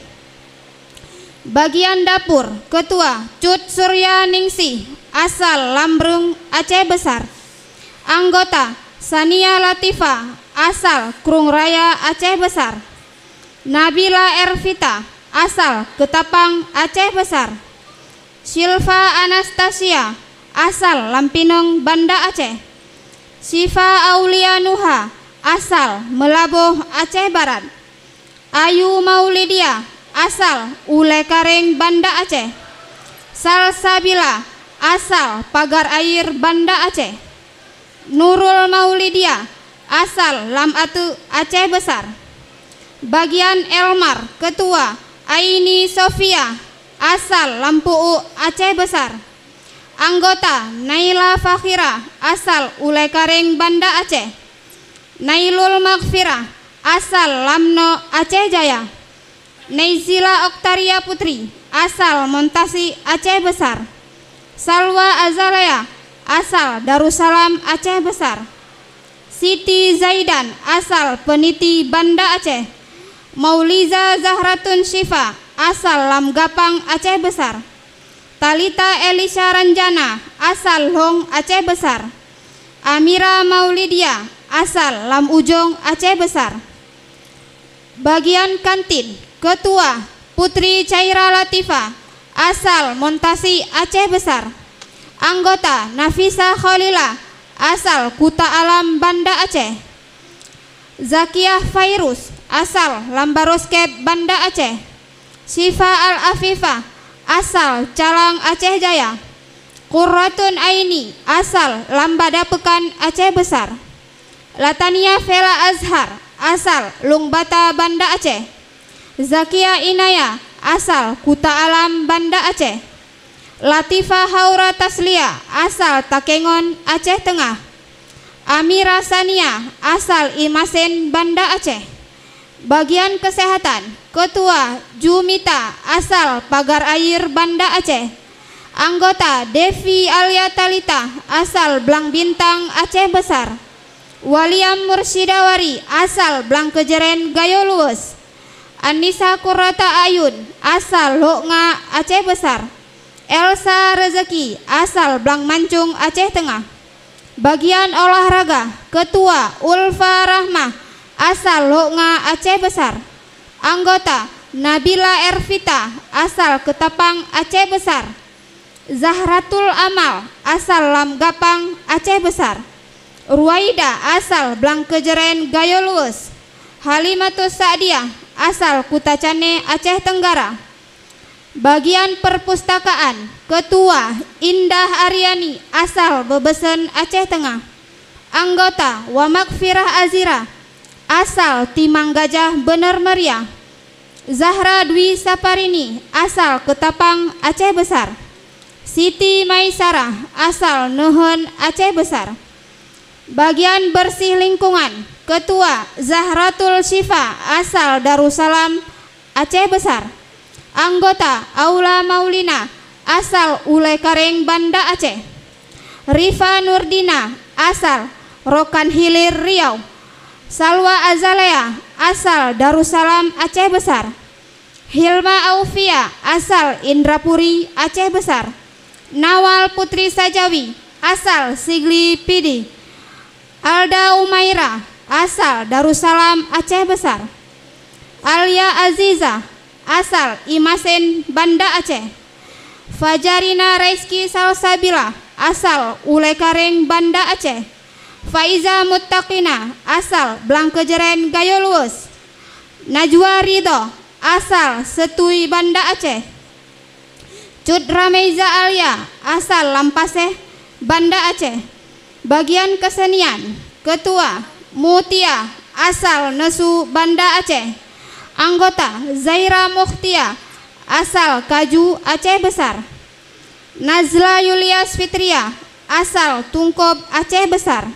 Bagian Dapur Ketua Cut Surya Ningsih, asal Lambrung, Aceh Besar. Anggota Sania Latifa, asal Krung Raya, Aceh Besar. Nabila Ervita, asal Ketapang, Aceh Besar. Silva Anastasia, asal Lampinong, Banda Aceh. Sifa Aulia Nuha, asal Melaboh, Aceh Barat. Ayu Maulidia, asal Ule Kareng, Banda Aceh. Salsabila, asal Pagar Air, Banda Aceh. Nurul Maulidia, asal Lam Atu, Aceh Besar. Bagian Elmar Ketua Aini Sofia, asal Lampuu, Aceh Besar. Anggota Naila Fakhira, asal Ule Kareng, Banda Aceh. Nailul Maghfirah, asal Lamno, Aceh Jaya. Neizila Oktaria Putri, asal Montasi, Aceh Besar. Salwa Azalea, asal Darussalam, Aceh Besar. Siti Zaidan, asal Peniti, Banda Aceh. Mauliza Zahratun Syifa, asal Lam Gapang, Aceh Besar. Talita Elisha Ranjana, asal Hong, Aceh Besar. Amira Maulidia, asal Lam Ujung, Aceh Besar. Bagian kantin, Ketua Putri Caira Latifa, asal Montasi, Aceh Besar. Anggota Nafisa Khalila, asal Kuta Alam, Banda Aceh. Zakiah Fairuz, asal Lambaroskep, Banda Aceh. Syifa Al-Afifah, asal Calang, Aceh Jaya. Qurratun Aini, asal Lambada Pekan, Aceh Besar. Latania Vela Azhar, asal Lungbata, Banda Aceh. Zakia Inaya, asal Kuta Alam, Banda Aceh. Latifah Haura Taslia, asal Takengon, Aceh Tengah. Amira Sania, asal Imasen, Banda Aceh. Bagian kesehatan, Ketua Jumita, asal Pagar Air, Banda Aceh. Anggota Devi Alia Talita, asal Blang Bintang, Aceh Besar. Waliam Mursyidawari, asal Blang Kejeren, Gayo Luwes. Anissa Kurata Ayun, asal Loknga, Aceh Besar. Elsa Rezeki, asal Blang Mancung, Aceh Tengah. Bagian olahraga, Ketua Ulfa Rahmah, asal Loknga, Aceh Besar. Anggota Nabila Ervita, asal Ketapang, Aceh Besar. Zahratul Amal, asal Lam Gapang, Aceh Besar. Ruwaida, asal Blang Kejeren, Gayo Luwes. Halimatus Sa'diah, asal Kuta Cane, Aceh Tenggara. Bagian perpustakaan, Ketua Indah Aryani, asal Bebesen, Aceh Tengah. Anggota Wamakfirah Azira, asal Timang Gajah, Bener Meriah. Zahra Dwi Saparini, asal Ketapang, Aceh Besar. Siti Maisarah, asal Nehen, Aceh Besar. Bagian bersih lingkungan, Ketua Zahratul Syifa, asal Darussalam, Aceh Besar. Anggota Aula Maulina, asal Ule Kareng, Banda Aceh. Rifa Nurdina, asal Rokan Hilir, Riau. Salwa Azalea, asal Darussalam, Aceh Besar. Hilma Aufia, asal Indrapuri, Aceh Besar. Nawal Putri Sajawi, asal Sigli Pidi. Alda Umaira, asal Darussalam, Aceh Besar. Alia Aziza, asal Imasen, Banda Aceh. Fajarina Rizky Salsabila, asal Ule Kareng, Banda Aceh. Faiza Muttaqina, asal Blang Kejeren, Gayo Luwes. Najwa Ridho, asal Setui, Banda Aceh. Cut Rameiza Alia, asal Lampaseh, Banda Aceh. Bagian kesenian, Ketua Mutia, asal Nesu, Banda Aceh. Anggota Zaira Mukhtia, asal Kaju, Aceh Besar. Nazla Yulias Fitria, asal Tungkob, Aceh Besar.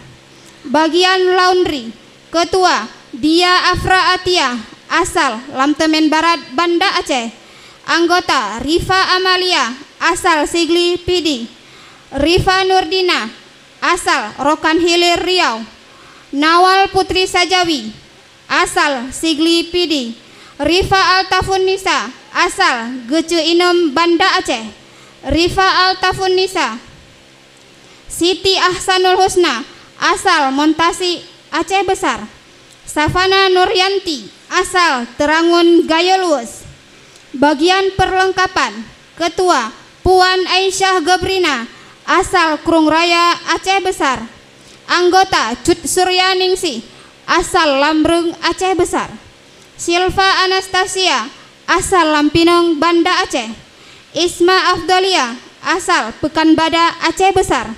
Bagian laundry, Ketua Dia Afra Atia, asal Lamtemen Barat, Banda Aceh. Anggota Rifa Amalia, asal Sigli Pidi. Rifa Nurdina, asal Rokan Hilir, Riau. Nawal Putri Sajawi, asal Sigli Pidi. Rifa Altafun Nisa, asal Gece Inem, Banda Aceh. Rifa Altafun Nisa. Siti Ahsanul Husna, asal Montasi, Aceh Besar. Safana Nuryanti, asal Terangun, Gayo Luwes. Bagian perlengkapan, Ketua Puan Aisyah Gebrina, asal Krung Raya, Aceh Besar. Anggota Cut Suryaningsih, asal Lambreng, Aceh Besar. Silva Anastasia, asal Lampinong, Banda Aceh. Isma Afdolia, asal Pekanbada, Aceh Besar.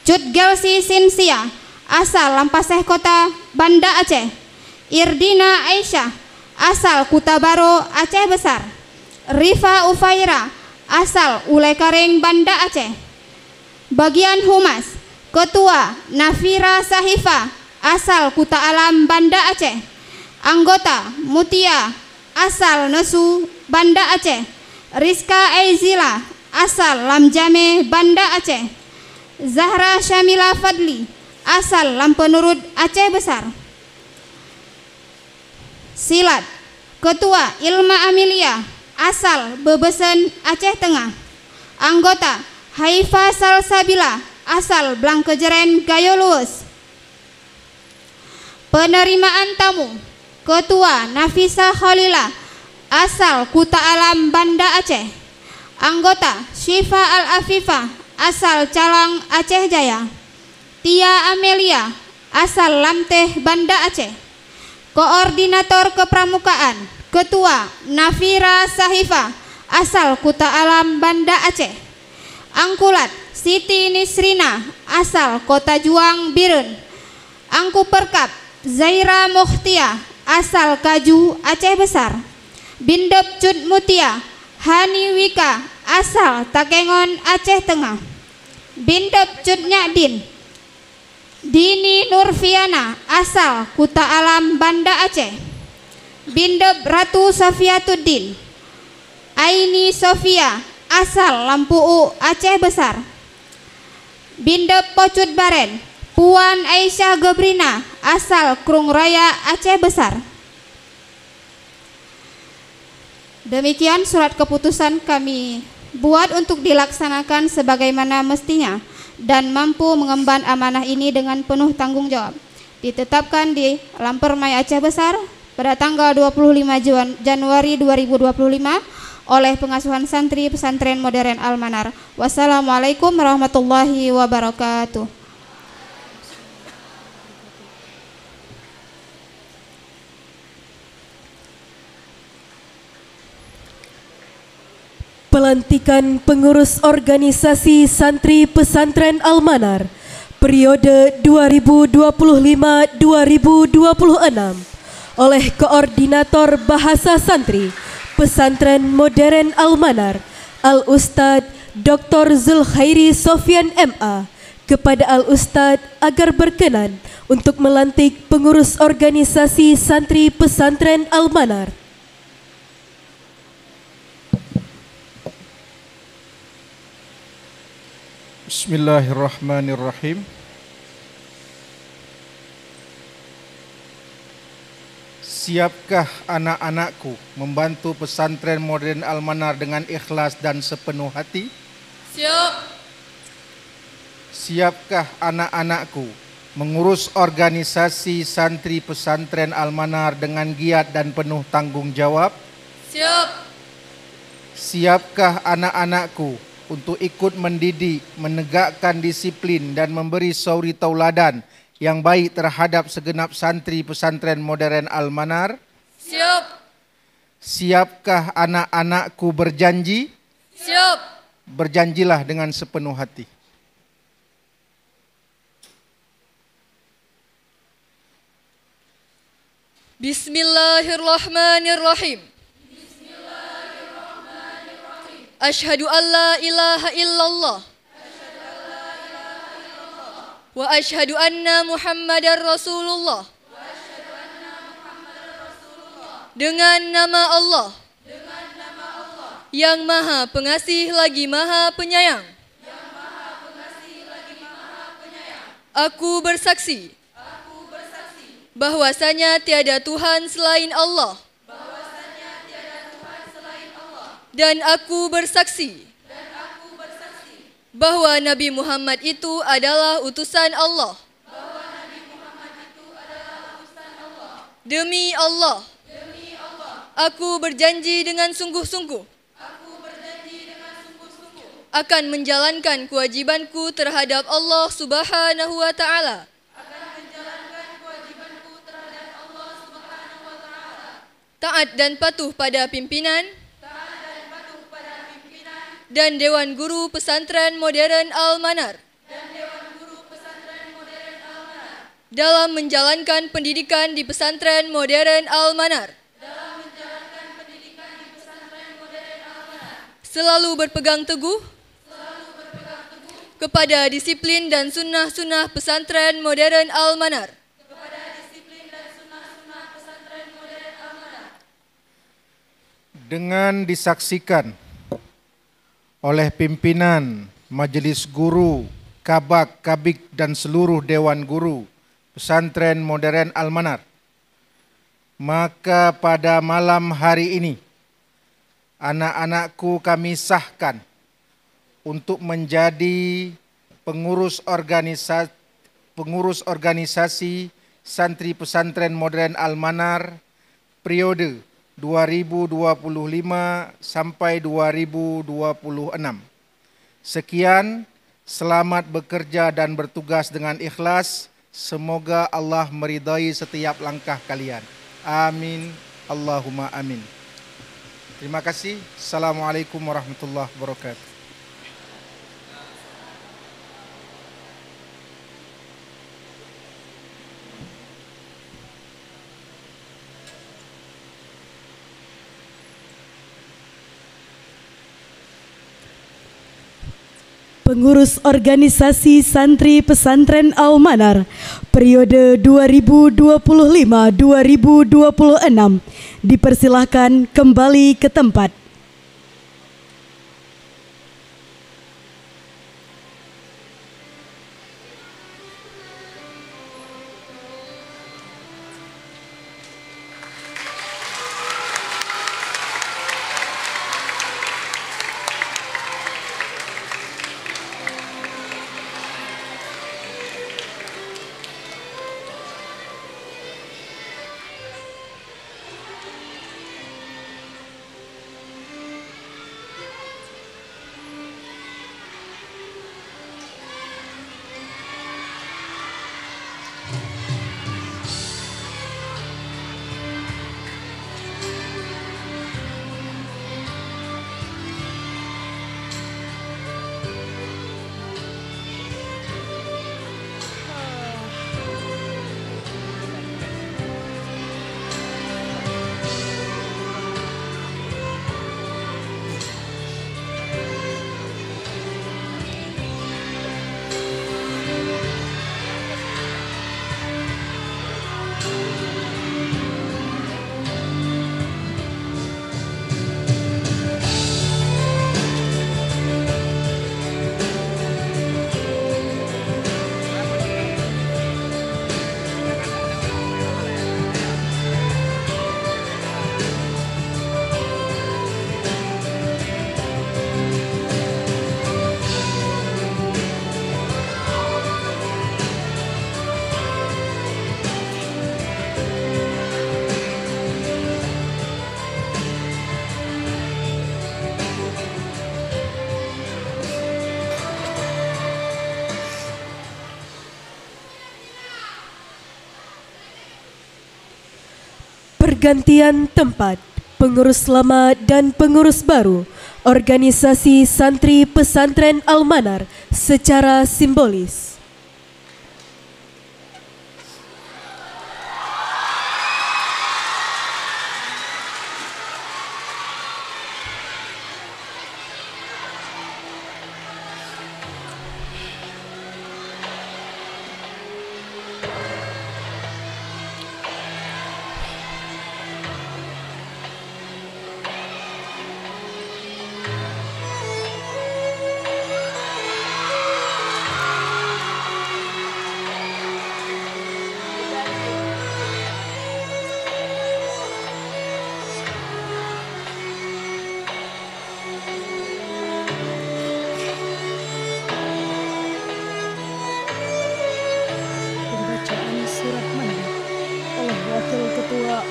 Cut Gelsi Sinsia, asal Lampaseh Kota, Banda Aceh. Irdina Aisyah, asal Kuta Baro, Aceh Besar. Rifa Ufaira, asal Ule Kareng, Banda Aceh. Bagian Humas, Ketua Nafira Sahifa, asal Kuta Alam, Banda Aceh. Anggota Mutia asal Nesu, Banda Aceh. Rizka Aizila, asal Lamjame, Banda Aceh. Zahra Syamila Fadli, asal Lampenurut, Aceh Besar. Silat, Ketua Ilma Amelia, asal Bebesen, Aceh Tengah. Anggota Haifa Salsabila, asal Blangkejeren, Gayo Luwes. Penerimaan tamu, Ketua Nafisa Khalila, asal Kuta Alam, Banda Aceh. Anggota Syifa Al-Afifah, asal Calang, Aceh Jaya. Tia Amelia, asal Lamteh, Banda Aceh. Koordinator Kepramukaan, Ketua Nafira Sahifa, asal Kuta Alam, Banda Aceh. Angkulat Siti Nisrina, asal Kota Juang, Biren. Angku Perkap Zaira Mukhtia, asal Kaju, Aceh Besar. Bindep Cud Mutia Hani Wika, asal Takengon, Aceh Tengah. Bindep Cud Nyadin Dini Nurfiana, asal Kuta Alam, Banda Aceh. Bindep Ratu Safiatuddin Aini Sofia, asal Lampu'u, Aceh Besar. Bindep Pocut Baren Puan Aisyah Gebrina, asal Krung Raya, Aceh Besar. Demikian surat keputusan kami buat untuk dilaksanakan sebagaimana mestinya dan mampu mengemban amanah ini dengan penuh tanggung jawab. Ditetapkan di Lampermai, Aceh Besar pada tanggal 25 Januari 2025 oleh Pengasuhan Santri Pesantren Modern Al-Manar. Wassalamualaikum warahmatullahi wabarakatuh. Pelantikan pengurus organisasi Santri Pesantren Al-Manar periode 2025-2026 oleh Koordinator Bahasa Santri Pesantren Modern Al-Manar Al-Ustadz Dr. Zulkhairi Sofyan MA kepada Al-Ustadz agar berkenan untuk melantik pengurus organisasi Santri Pesantren Al-Manar. Bismillahirrahmanirrahim. Siapkah anak-anakku membantu pesantren modern Al-Manar dengan ikhlas dan sepenuh hati? Siap. Siapkah anak-anakku mengurus organisasi santri pesantren Al-Manar dengan giat dan penuh tanggung jawab? Siap. Siapkah anak-anakku untuk ikut mendidik, menegakkan disiplin dan memberi suri tauladan yang baik terhadap segenap santri pesantren modern Al-Manar? Siap. Siapkah anak-anakku berjanji? Siap. Berjanjilah dengan sepenuh hati. Bismillahirrahmanirrahim. Asyhadu an la ilaha illallah wa asyhadu anna Muhammadar Rasulullah. Dengan nama Allah yang Maha Pengasih lagi Maha Penyayang. Aku bersaksi bahwasanya tiada Tuhan selain Allah. Dan aku bersaksi bahwa Nabi Muhammad itu adalah utusan Allah. Demi Allah, aku berjanji dengan sungguh-sungguh akan menjalankan kewajibanku terhadap Allah Subhanahu wa Ta'ala. Taat dan patuh pada pimpinan dan Dewan Guru Pesantren Modern Al-Manar dalam menjalankan pendidikan di Pesantren Modern Al-Manar. Selalu berpegang teguh kepada disiplin dan sunnah-sunnah Pesantren Modern Al-Manar. dengan disaksikan oleh pimpinan Majelis Guru, Kabak, Kabik dan seluruh Dewan Guru Pesantren Modern Al-Manar, maka pada malam hari ini anak-anakku kami sahkan untuk menjadi pengurus organisasi Santri Pesantren Modern Al-Manar periode 2025 sampai 2026. Sekian, selamat bekerja dan bertugas dengan ikhlas. Semoga Allah meridai setiap langkah kalian. Amin. Allahumma amin. Terima kasih. Assalamualaikum warahmatullahi wabarakatuh. Pengurus Organisasi Santri Pesantren Al-Manar periode 2025-2026 dipersilahkan kembali ke tempat. Pergantian tempat pengurus lama dan pengurus baru Organisasi Santri Pesantren Al-Manar secara simbolis.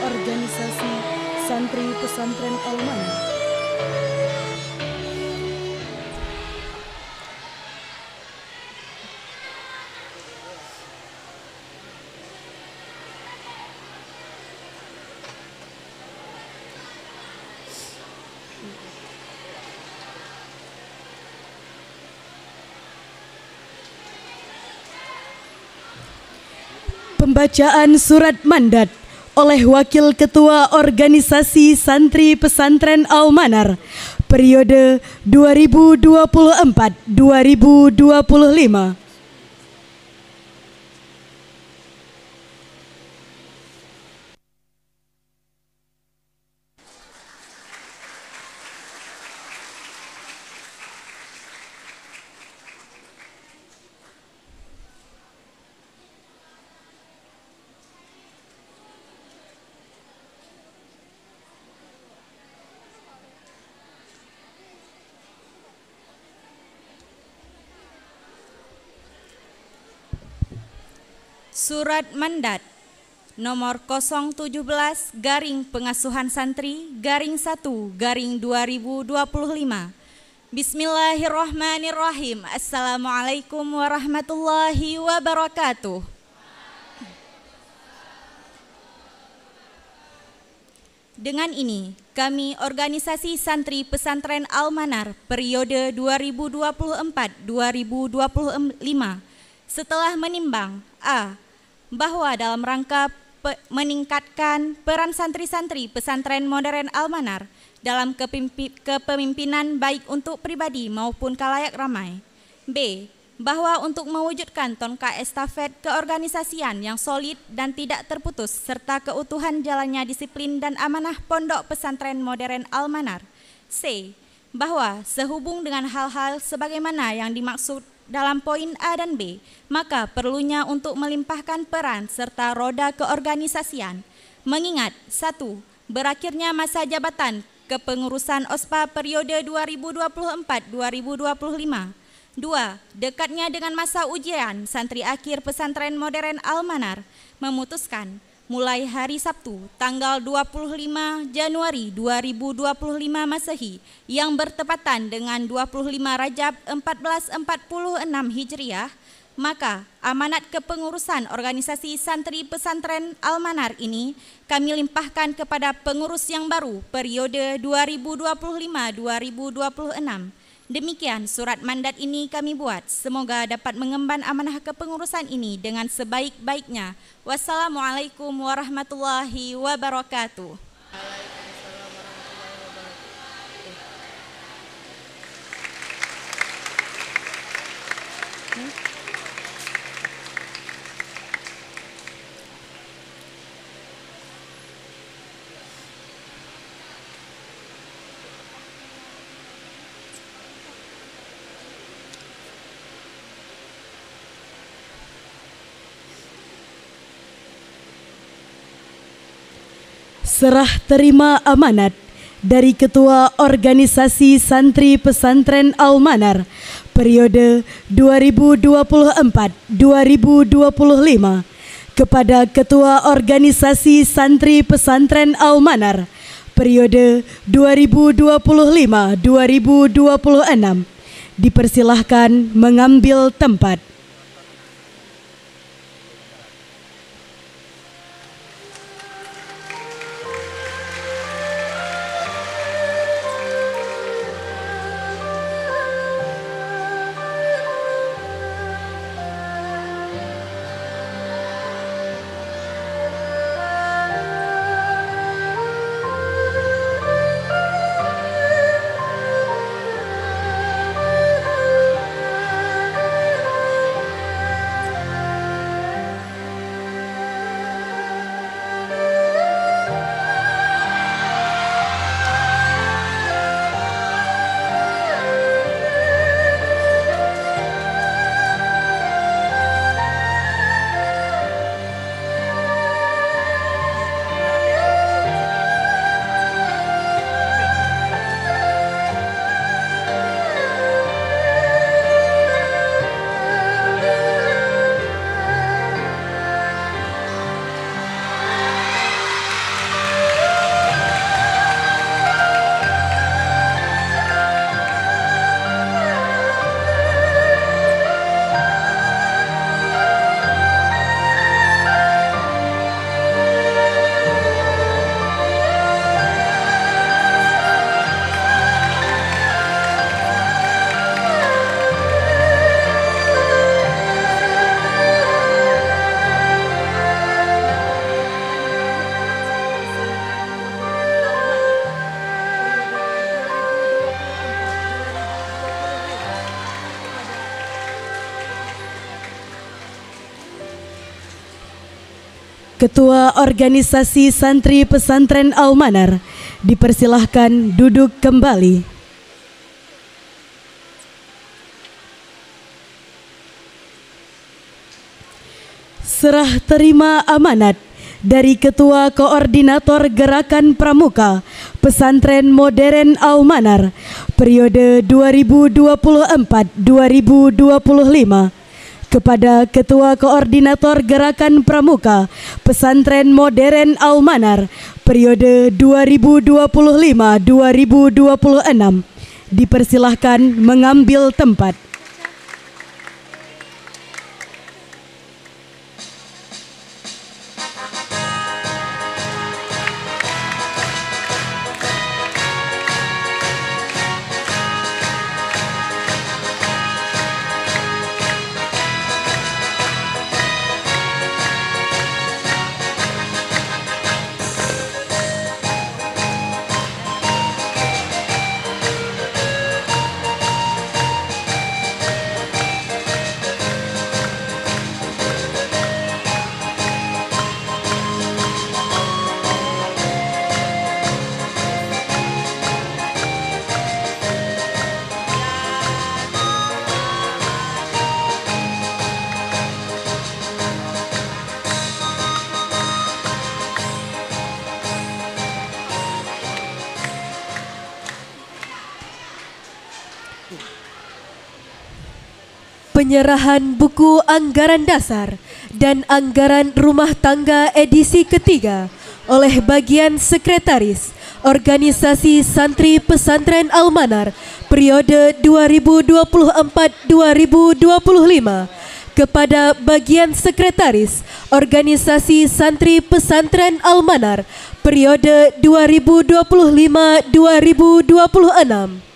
Organisasi Santri Pesantren Al-Manar. Pembacaan surat mandat oleh Wakil Ketua Organisasi Santri Pesantren Al-Manar periode 2024-2025. Surat Mandat nomor 017 garing pengasuhan santri garing 1 garing 2025. Bismillahirrahmanirrahim. Assalamualaikum warahmatullahi wabarakatuh. Dengan ini, kami Organisasi Santri Pesantren Al-Manar periode 2024-2025 setelah menimbang A. Bahwa dalam rangka meningkatkan peran santri-santri pesantren modern Al-Manar dalam kepemimpinan baik untuk pribadi maupun khalayak ramai. B. Bahwa untuk mewujudkan tongkat estafet keorganisasian yang solid dan tidak terputus serta keutuhan jalannya disiplin dan amanah pondok pesantren modern Al-Manar. C. Bahwa sehubung dengan hal-hal sebagaimana yang dimaksud dalam poin A dan B, maka perlunya untuk melimpahkan peran serta roda keorganisasian. Mengingat 1. Berakhirnya masa jabatan kepengurusan OSPA periode 2024-2025. 2. Dekatnya dengan masa ujian santri akhir pesantren modern Al-Manar, memutuskan mulai hari Sabtu tanggal 25 Januari 2025 Masehi yang bertepatan dengan 25 Rajab 1446 Hijriah, maka amanat kepengurusan organisasi santri pesantren Al-Manar ini kami limpahkan kepada pengurus yang baru periode 2025-2026. Demikian surat mandat ini kami buat. Semoga dapat mengemban amanah kepengurusan ini dengan sebaik-baiknya. Wassalamualaikum warahmatullahi wabarakatuh. Serah terima amanat dari Ketua Organisasi Santri Pesantren Al-Manar periode 2024-2025 kepada Ketua Organisasi Santri Pesantren Al-Manar periode 2025-2026. Dipersilahkan mengambil tempat. Ketua Organisasi Santri Pesantren Al-Manar, dipersilahkan duduk kembali. Serah terima amanat dari Ketua Koordinator Gerakan Pramuka Pesantren Modern Al-Manar periode 2024-2025 kepada Ketua Koordinator Gerakan Pramuka Pesantren Modern Al-Manar periode 2025-2026 dipersilahkan mengambil tempat. Penyerahan buku anggaran dasar dan anggaran rumah tangga edisi ketiga oleh bagian sekretaris Organisasi Santri Pesantren Al-Manar periode 2024-2025 kepada bagian sekretaris Organisasi Santri Pesantren Al-Manar periode 2025-2026.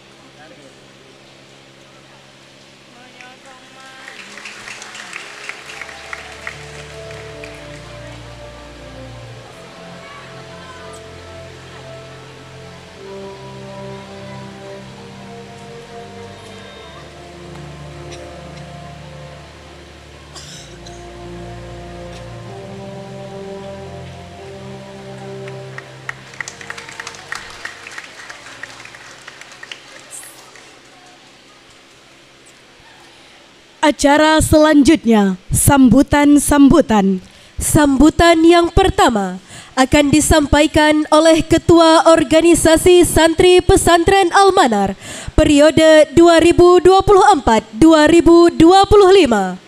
Acara selanjutnya, sambutan-sambutan. Sambutan yang pertama akan disampaikan oleh Ketua Organisasi Santri Pesantren Al-Manar periode 2024-2025.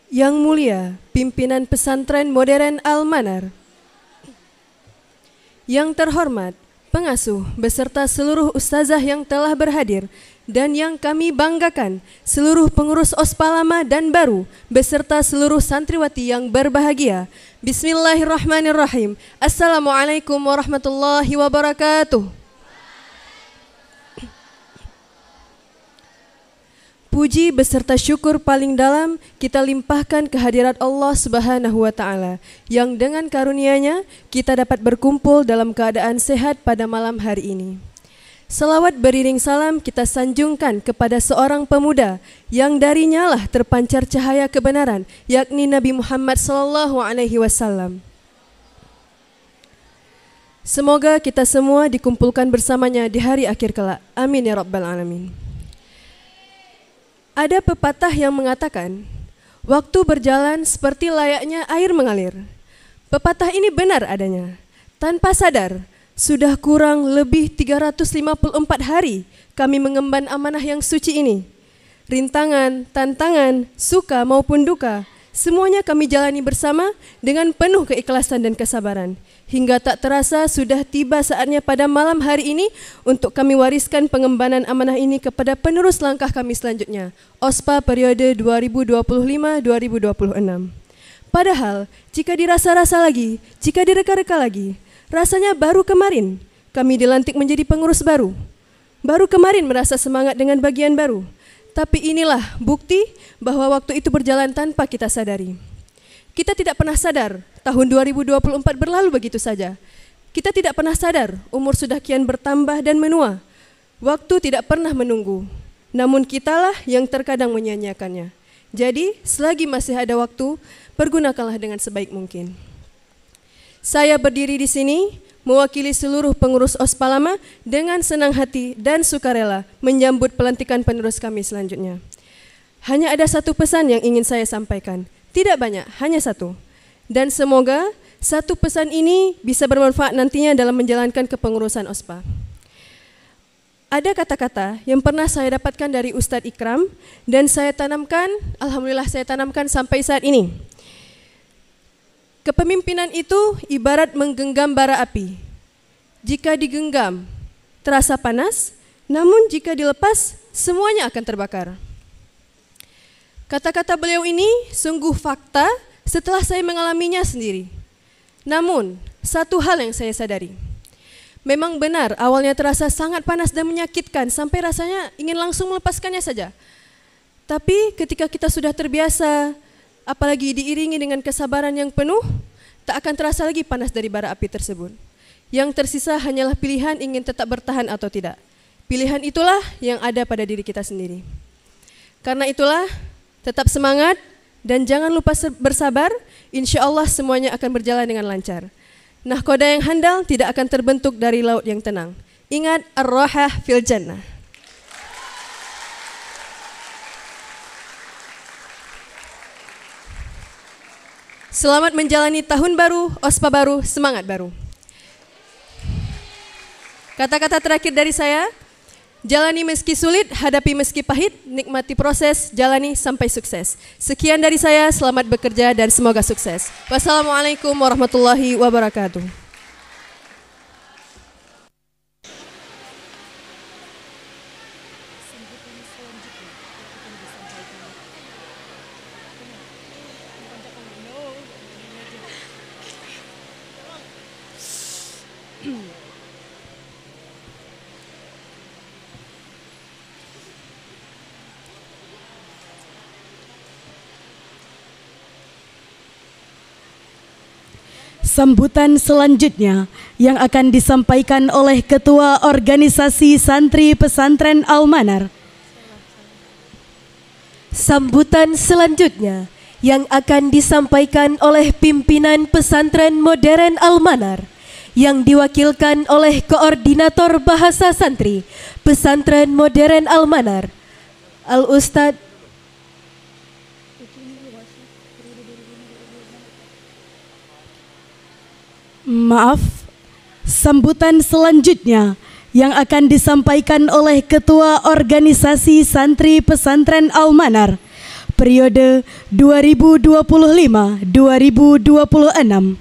Yang Mulia Pimpinan Pesantren Modern Al-Manar, yang terhormat pengasuh beserta seluruh ustazah yang telah berhadir, dan yang kami banggakan seluruh pengurus OSPA lama dan baru beserta seluruh santriwati yang berbahagia. Bismillahirrahmanirrahim. Assalamualaikum warahmatullahi wabarakatuh. Puji beserta syukur paling dalam kita limpahkan kehadirat Allah Subhanahu wa Ta'ala, yang dengan karunia-Nya kita dapat berkumpul dalam keadaan sehat pada malam hari ini. Selawat beriring salam kita sanjungkan kepada seorang pemuda yang darinya lah terpancar cahaya kebenaran, yakni Nabi Muhammad SAW. Semoga kita semua dikumpulkan bersamanya di hari akhir kelak. Amin ya Rabbal Alamin. Ada pepatah yang mengatakan, waktu berjalan seperti layaknya air mengalir. Pepatah ini benar adanya. Tanpa sadar, sudah kurang lebih 354 hari kami mengemban amanah yang suci ini. Rintangan, tantangan, suka maupun duka, semuanya kami jalani bersama dengan penuh keikhlasan dan kesabaran. Hingga tak terasa sudah tiba saatnya pada malam hari ini untuk kami wariskan pengembangan amanah ini kepada penerus langkah kami selanjutnya, OSPA periode 2025-2026. Padahal, jika dirasa-rasa lagi, jika direka-reka lagi, rasanya baru kemarin kami dilantik menjadi pengurus baru. Baru kemarin merasa semangat dengan bagian baru. Tapi inilah bukti bahwa waktu itu berjalan tanpa kita sadari. Kita tidak pernah sadar tahun 2024 berlalu begitu saja. Kita tidak pernah sadar umur sudah kian bertambah dan menua. Waktu tidak pernah menunggu. Namun kitalah yang terkadang menyanyiakannya. Jadi, selagi masih ada waktu, pergunakanlah dengan sebaik mungkin. Saya berdiri di sini mewakili seluruh pengurus Ospalama dengan senang hati dan sukarela menyambut pelantikan penerus kami selanjutnya. Hanya ada satu pesan yang ingin saya sampaikan. Tidak banyak, hanya satu. Dan semoga satu pesan ini bisa bermanfaat nantinya dalam menjalankan kepengurusan OSPA. Ada kata-kata yang pernah saya dapatkan dari Ustadz Ikram dan saya tanamkan, alhamdulillah saya tanamkan sampai saat ini. Kepemimpinan itu ibarat menggenggam bara api. Jika digenggam, terasa panas, namun jika dilepas, semuanya akan terbakar. Kata-kata beliau ini sungguh fakta setelah saya mengalaminya sendiri. Namun, satu hal yang saya sadari. Memang benar awalnya terasa sangat panas dan menyakitkan sampai rasanya ingin langsung melepaskannya saja. Tapi ketika kita sudah terbiasa, apalagi diiringi dengan kesabaran yang penuh, tak akan terasa lagi panas dari bara api tersebut. Yang tersisa hanyalah pilihan ingin tetap bertahan atau tidak. Pilihan itulah yang ada pada diri kita sendiri. Karena itulah, tetap semangat dan jangan lupa bersabar, insya Allah semuanya akan berjalan dengan lancar. Nahkoda yang handal tidak akan terbentuk dari laut yang tenang. Ingat, ar-rahah fil jannah. Selamat menjalani tahun baru, OSPA baru, semangat baru. Kata-kata terakhir dari saya, jalani meski sulit, hadapi meski pahit, nikmati proses, jalani sampai sukses. Sekian dari saya, selamat bekerja dan semoga sukses. Wassalamualaikum warahmatullahi wabarakatuh. Sambutan selanjutnya yang akan disampaikan oleh Ketua Organisasi Santri Pesantren Al-Manar. Sambutan selanjutnya yang akan disampaikan oleh pimpinan Pesantren Modern Al-Manar yang diwakilkan oleh Koordinator Bahasa Santri Pesantren Modern Al-Manar, Al-Ustadz Sambutan selanjutnya yang akan disampaikan oleh Ketua Organisasi Santri Pesantren Al-Manar periode 2025-2026.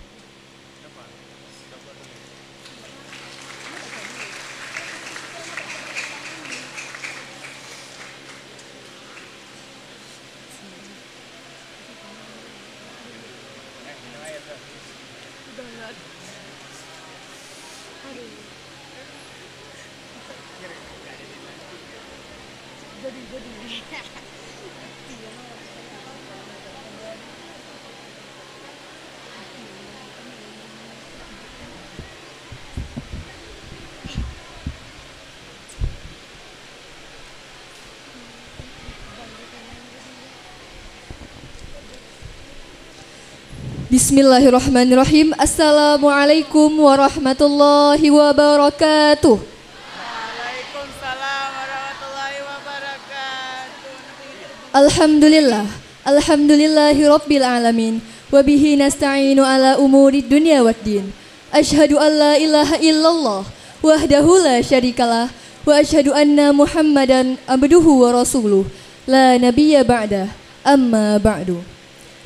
Bismillahirrahmanirrahim. Assalamualaikum warahmatullahi wabarakatuh. Waalaikumsalam warahmatullahi wabarakatuh. Alhamdulillah, alhamdulillahi rabbil alamin. Wabihi nasta'inu ala umuri dunya waddin. Ashhadu an la ilaha illallah wahdahu la syarikalah wa ashhadu anna Muhammadan abduhu wa rasuluh la nabiyya ba'dah amma ba'du.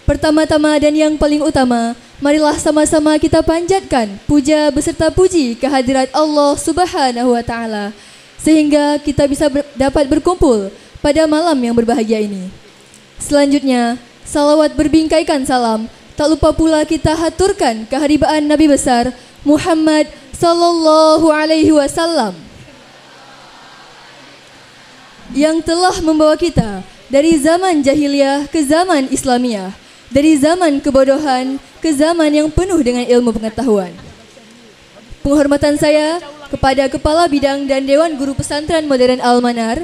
Pertama-tama dan yang paling utama, marilah sama-sama kita panjatkan puja beserta puji kehadirat Allah Subhanahu wa taala sehingga kita bisa dapat berkumpul pada malam yang berbahagia ini. Selanjutnya, salawat berbingkaikan salam, tak lupa pula kita haturkan keharibaan Nabi besar Muhammad sallallahu alaihi wasallam yang telah membawa kita dari zaman jahiliyah ke zaman Islamiyah, dari zaman kebodohan ke zaman yang penuh dengan ilmu pengetahuan. Penghormatan saya kepada Kepala Bidang dan Dewan Guru Pesantren Modern Al-Manar.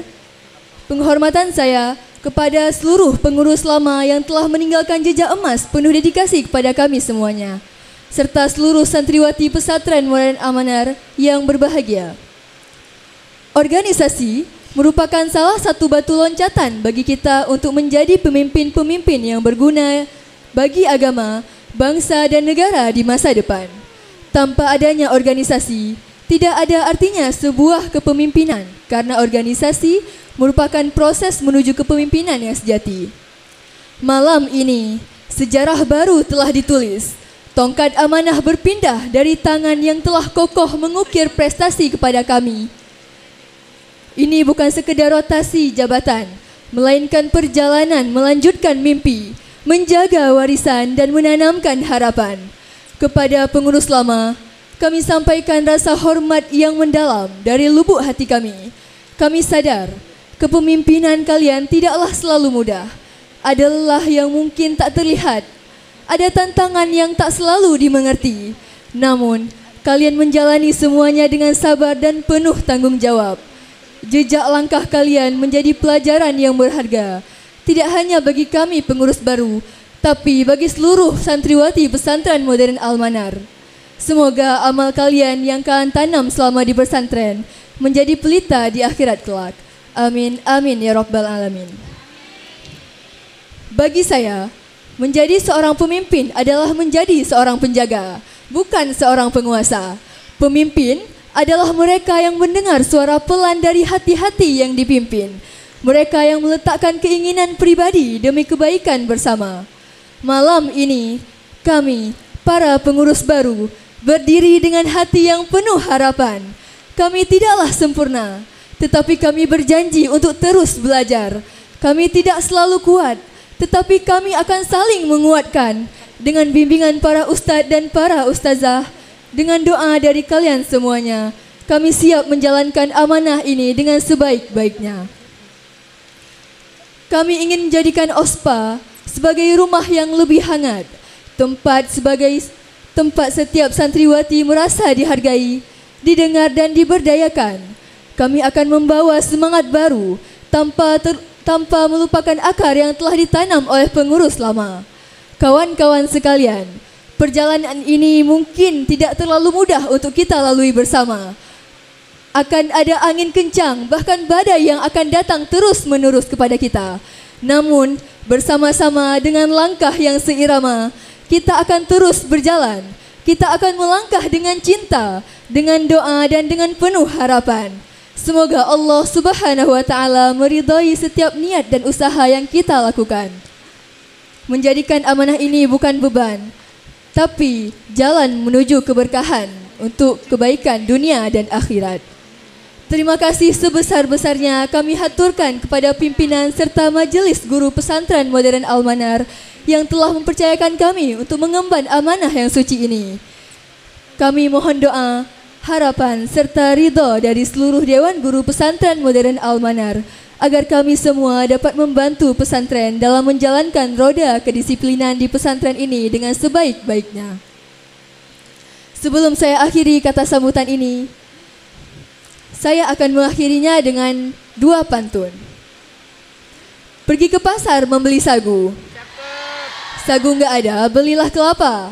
Penghormatan saya kepada seluruh pengurus lama yang telah meninggalkan jejak emas penuh dedikasi kepada kami semuanya, serta seluruh santriwati pesantren Modern Al-Manar yang berbahagia. Organisasi merupakan salah satu batu loncatan bagi kita untuk menjadi pemimpin-pemimpin yang berguna bagi agama, bangsa dan negara di masa depan. Tanpa adanya organisasi, tidak ada artinya sebuah kepemimpinan, karena organisasi merupakan proses menuju kepemimpinan yang sejati. Malam ini, sejarah baru telah ditulis. Tongkat amanah berpindah dari tangan yang telah kokoh mengukir prestasi kepada kami. Ini bukan sekedar rotasi jabatan, melainkan perjalanan melanjutkan mimpi, menjaga warisan dan menanamkan harapan. Kepada pengurus lama, kami sampaikan rasa hormat yang mendalam dari lubuk hati kami. Kami sadar, kepemimpinan kalian tidaklah selalu mudah. Ada lelah yang mungkin tak terlihat. Ada tantangan yang tak selalu dimengerti. Namun, kalian menjalani semuanya dengan sabar dan penuh tanggung jawab. Jejak langkah kalian menjadi pelajaran yang berharga, tidak hanya bagi kami pengurus baru, tapi bagi seluruh santriwati pesantren Modern Al-Manar. Semoga amal kalian yang kalian tanam selama di pesantren menjadi pelita di akhirat kelak. Amin, amin ya rabbal alamin. Bagi saya, menjadi seorang pemimpin adalah menjadi seorang penjaga, bukan seorang penguasa. Pemimpin adalah mereka yang mendengar suara pelan dari hati-hati yang dipimpin. Mereka yang meletakkan keinginan pribadi demi kebaikan bersama. Malam ini, kami, para pengurus baru, berdiri dengan hati yang penuh harapan. Kami tidaklah sempurna, tetapi kami berjanji untuk terus belajar. Kami tidak selalu kuat, tetapi kami akan saling menguatkan dengan bimbingan para ustadz dan para ustazah. Dengan doa dari kalian semuanya, kami siap menjalankan amanah ini dengan sebaik-baiknya. Kami ingin menjadikan OSPA sebagai rumah yang lebih hangat, tempat setiap santriwati merasa dihargai, didengar dan diberdayakan. Kami akan membawa semangat baru tanpa melupakan akar yang telah ditanam oleh pengurus lama. Kawan-kawan sekalian, perjalanan ini mungkin tidak terlalu mudah untuk kita lalui bersama. Akan ada angin kencang, bahkan badai yang akan datang terus-menerus kepada kita. Namun, bersama-sama dengan langkah yang seirama, kita akan terus berjalan. Kita akan melangkah dengan cinta, dengan doa dan dengan penuh harapan. Semoga Allah Subhanahu wa Ta'ala meridhai setiap niat dan usaha yang kita lakukan. Menjadikan amanah ini bukan beban, tapi jalan menuju keberkahan untuk kebaikan dunia dan akhirat. Terima kasih sebesar-besarnya kami haturkan kepada pimpinan serta majelis guru pesantren Modern Al-Manar yang telah mempercayakan kami untuk mengemban amanah yang suci ini. Kami mohon doa, harapan serta ridha dari seluruh Dewan Guru Pesantren Modern Al-Manar agar kami semua dapat membantu pesantren dalam menjalankan roda kedisiplinan di pesantren ini dengan sebaik-baiknya. Sebelum saya akhiri kata sambutan ini, saya akan mengakhirinya dengan dua pantun. Pergi ke pasar membeli sagu. Sagu nggak ada, belilah kelapa.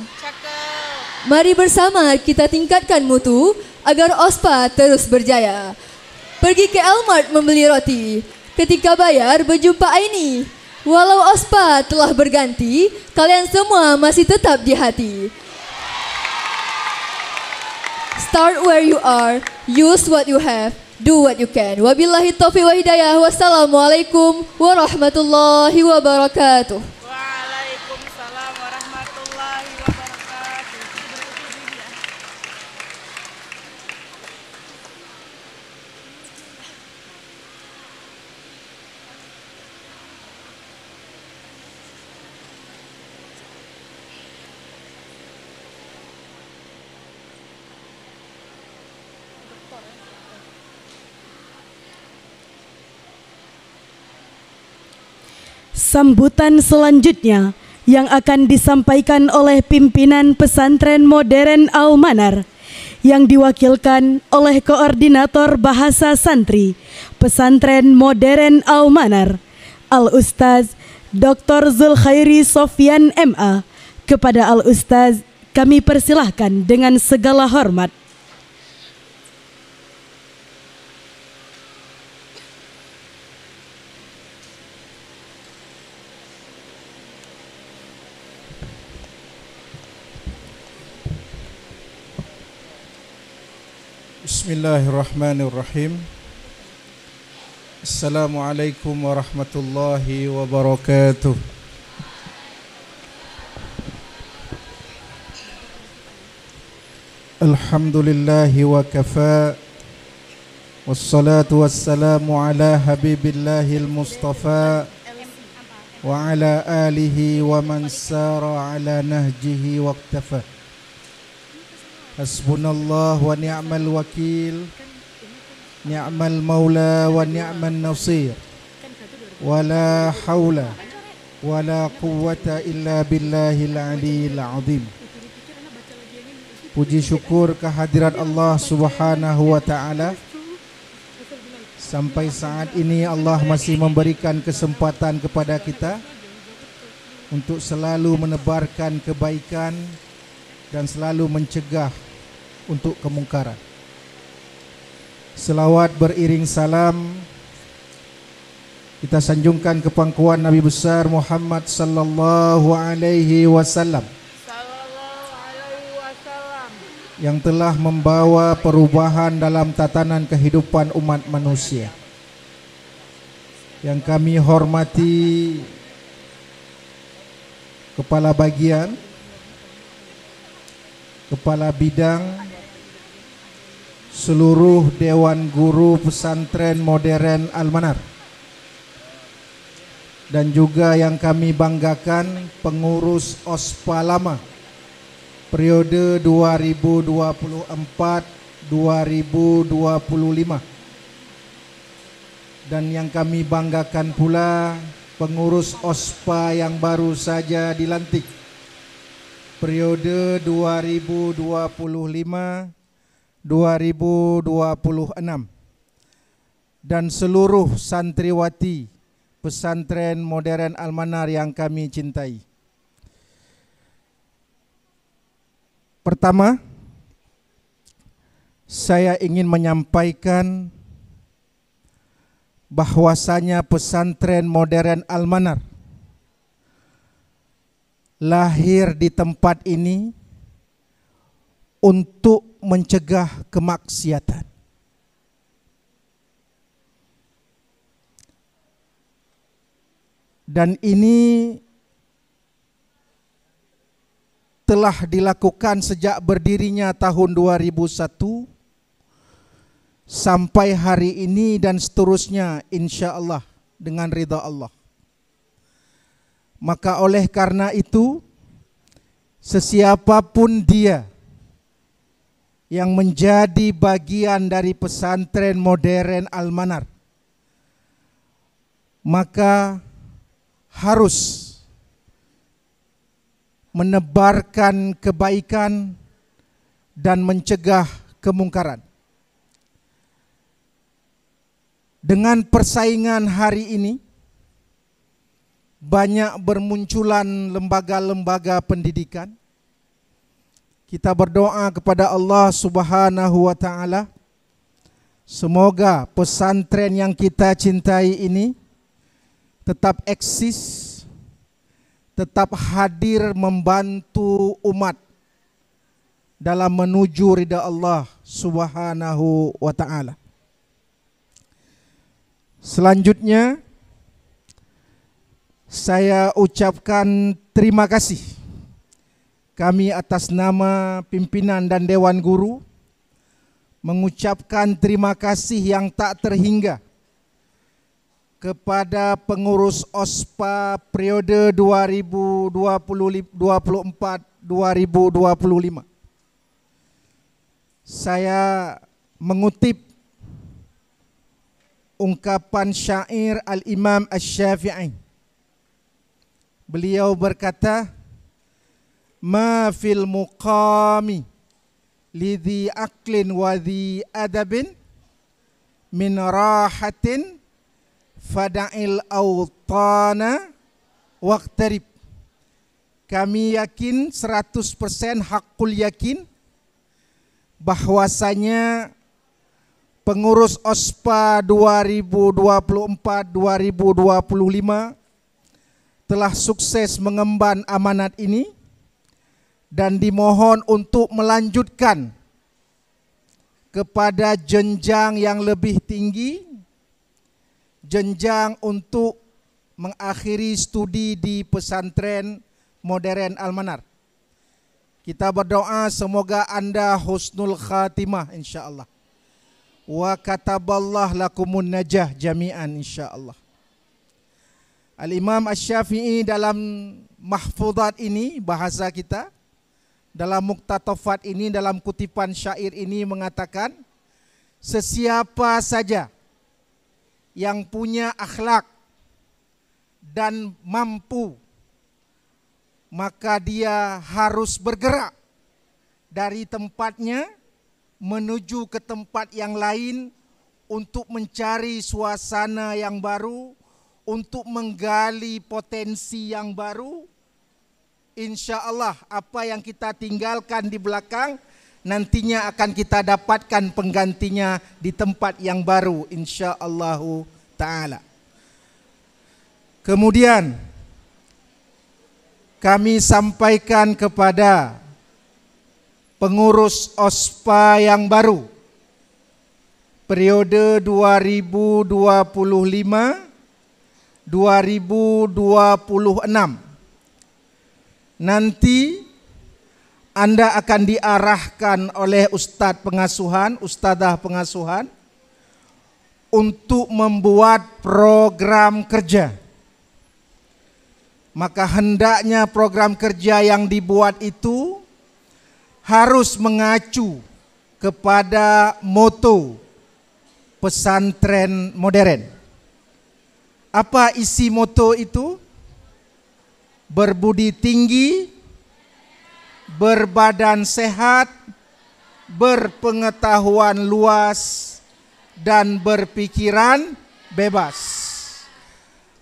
Mari bersama kita tingkatkan mutu agar OSPA terus berjaya. Pergi ke Elmart membeli roti. Ketika bayar berjumpa Aini. Walau OSPA telah berganti, kalian semua masih tetap di hati. Start where you are, use what you have, do what you can. Wabillahi taufiq wa hidayah. Wassalamualaikum warahmatullahi wabarakatuh. Waalaikumsalam warahmatullahi wabarakatuh. Sambutan selanjutnya yang akan disampaikan oleh pimpinan pesantren Modern Al-Manar yang diwakilkan oleh Koordinator Bahasa Santri Pesantren Modern Al-Manar, Al-Ustaz Dr. Zulkhairi Sofyan MA. Kepada Al-Ustaz kami persilahkan dengan segala hormat. Bismillahirrahmanirrahim. Assalamualaikum warahmatullahi wabarakatuh. Alhamdulillahi wa kafa. Wassalatu wassalamu ala habibillahil mustafa wa ala alihi wa man sara ala nahjihi waqtafa. Hasbunallah wa ni'mal wakil, ni'mal maula wa ni'man nasir, wa la hawla wa la quwwata illa billahil aliyil azim. Puji syukur kehadirat Allah Subhanahu wa ta'ala. Sampai saat ini Allah masih memberikan kesempatan kepada kita untuk selalu menebarkan kebaikan dan selalu mencegah untuk kemungkaran. Selawat beriring salam kita sanjungkan ke pangkuan Nabi besar Muhammad sallallahu alaihi wasallam yang telah membawa perubahan dalam tatanan kehidupan umat manusia. Yang kami hormati Kepala Bagian, Kepala Bidang, seluruh Dewan Guru Pesantren Modern Al-Manar, dan juga yang kami banggakan pengurus OSPA lama periode 2024-2025, dan yang kami banggakan pula pengurus OSPA yang baru saja dilantik periode 2025-2026, dan seluruh santriwati Pesantren Modern Al-Manar yang kami cintai. Pertama, saya ingin menyampaikan bahwasanya Pesantren Modern Al-Manar lahir di tempat ini untuk mencegah kemaksiatan. Dan ini telah dilakukan sejak berdirinya tahun 2001 sampai hari ini dan seterusnya, insya Allah dengan ridha Allah. Maka oleh karena itu, sesiapapun dia yang menjadi bagian dari Pesantren Modern Al-Manar, maka harus menebarkan kebaikan dan mencegah kemungkaran. Dengan persaingan hari ini, banyak bermunculan lembaga-lembaga pendidikan. Kita berdoa kepada Allah Subhanahu wa ta'ala, semoga pesantren yang kita cintai ini tetap eksis, tetap hadir membantu umat dalam menuju ridha Allah Subhanahu wa ta'ala. Selanjutnya, saya ucapkan terima kasih kami atas nama pimpinan dan Dewan Guru mengucapkan terima kasih yang tak terhingga kepada pengurus OSPA periode 2024-2025. Saya mengutip ungkapan syair Al-Imam Asy-Syafi'i. Beliau berkata, "Ma fil muqami lidhi aqlin wa dhi adabin min rahatin fada'il awtana waqtarib. Kami yakin 100% hakul yakin bahwasanya pengurus OSPA 2024-2025 telah sukses mengemban amanat ini dan dimohon untuk melanjutkan kepada jenjang yang lebih tinggi, jenjang untuk mengakhiri studi di pesantren modern Al-Manar. Kita berdoa semoga Anda husnul khatimah insyaallah. Wa kataballah lakumun najah jami'an insyaallah. Al-Imam Asy-Syafi'i dalam mahfuzat ini, bahasa kita, dalam muktatafat ini, dalam kutipan syair ini mengatakan, sesiapa saja yang punya akhlak dan mampu, maka dia harus bergerak dari tempatnya menuju ke tempat yang lain untuk mencari suasana yang baru, untuk menggali potensi yang baru. Insya Allah apa yang kita tinggalkan di belakang nantinya akan kita dapatkan penggantinya di tempat yang baru, insya Allah ta'ala. Kemudian kami sampaikan kepada pengurus OSPA yang baru periode 2025-2026. Nanti Anda akan diarahkan oleh ustadz pengasuhan, ustadzah pengasuhan untuk membuat program kerja. Maka hendaknya program kerja yang dibuat itu harus mengacu kepada moto pesantren modern. Apa isi moto itu? Berbudi tinggi, berbadan sehat, berpengetahuan luas, dan berpikiran bebas.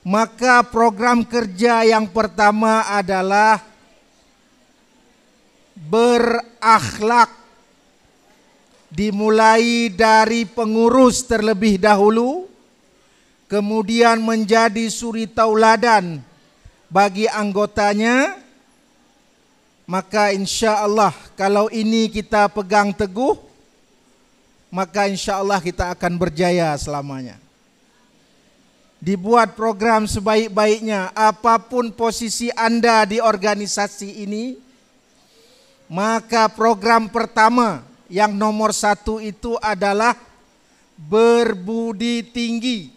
Maka program kerja yang pertama adalah berakhlak. Dimulai dari pengurus terlebih dahulu, kemudian menjadi suri tauladan bagi anggotanya. Maka insya Allah kalau ini kita pegang teguh, maka insya Allah kita akan berjaya selamanya. Dibuat program sebaik-baiknya, apapun posisi Anda di organisasi ini, maka program pertama yang nomor 1 itu adalah berbudi tinggi.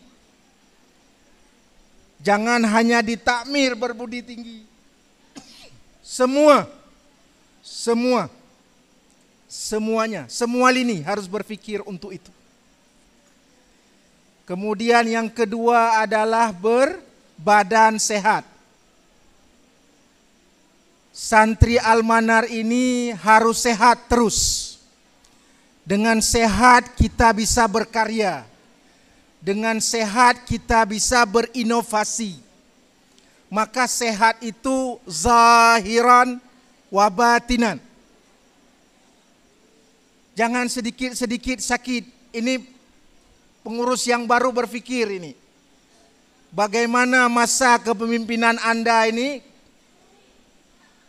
Jangan hanya ditakmir berbudi tinggi. Semuanya, semua lini harus berpikir untuk itu. Kemudian yang kedua adalah berbadan sehat. Santri Al-Manar ini harus sehat terus. Dengan sehat kita bisa berkarya. Dengan sehat kita bisa berinovasi. Maka sehat itu zahiran wa batinan. Jangan sedikit-sedikit sakit. Ini pengurus yang baru berpikir ini. Bagaimana masa kepemimpinan Anda ini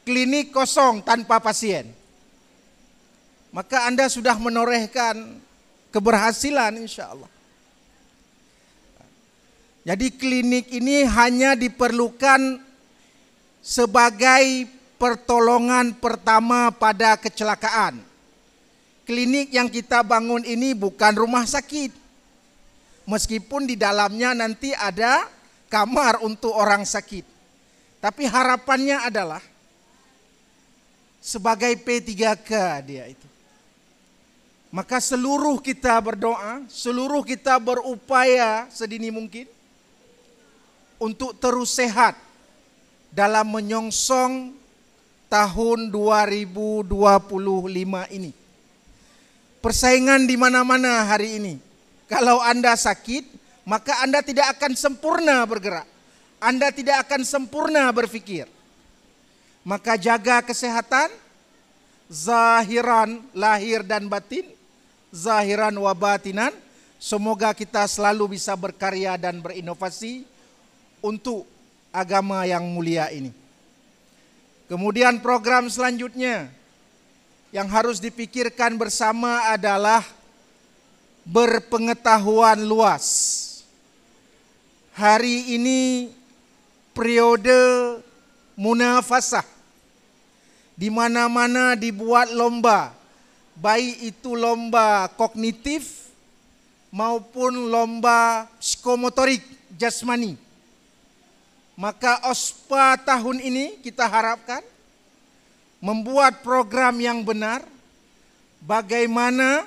klinik kosong tanpa pasien. Maka Anda sudah menorehkan keberhasilan insya Allah. Jadi klinik ini hanya diperlukan sebagai pertolongan pertama pada kecelakaan. Klinik yang kita bangun ini bukan rumah sakit. Meskipun di dalamnya nanti ada kamar untuk orang sakit. Tapi harapannya adalah sebagai P3K dia itu. Maka seluruh kita berdoa, seluruh kita berupaya sedini mungkin untuk terus sehat dalam menyongsong tahun 2025 ini. Persaingan di mana-mana hari ini. Kalau Anda sakit, maka Anda tidak akan sempurna bergerak. Anda tidak akan sempurna berpikir. Maka jaga kesehatan, zahiran, lahir dan batin, zahiran wa batinan. Semoga kita selalu bisa berkarya dan berinovasi untuk agama yang mulia ini. Kemudian program selanjutnya yang harus dipikirkan bersama adalah berpengetahuan luas. Hari ini periode munafasah, di mana-mana dibuat lomba, baik itu lomba kognitif maupun lomba psikomotorik jasmani. Maka OSPA tahun ini kita harapkan membuat program yang benar, bagaimana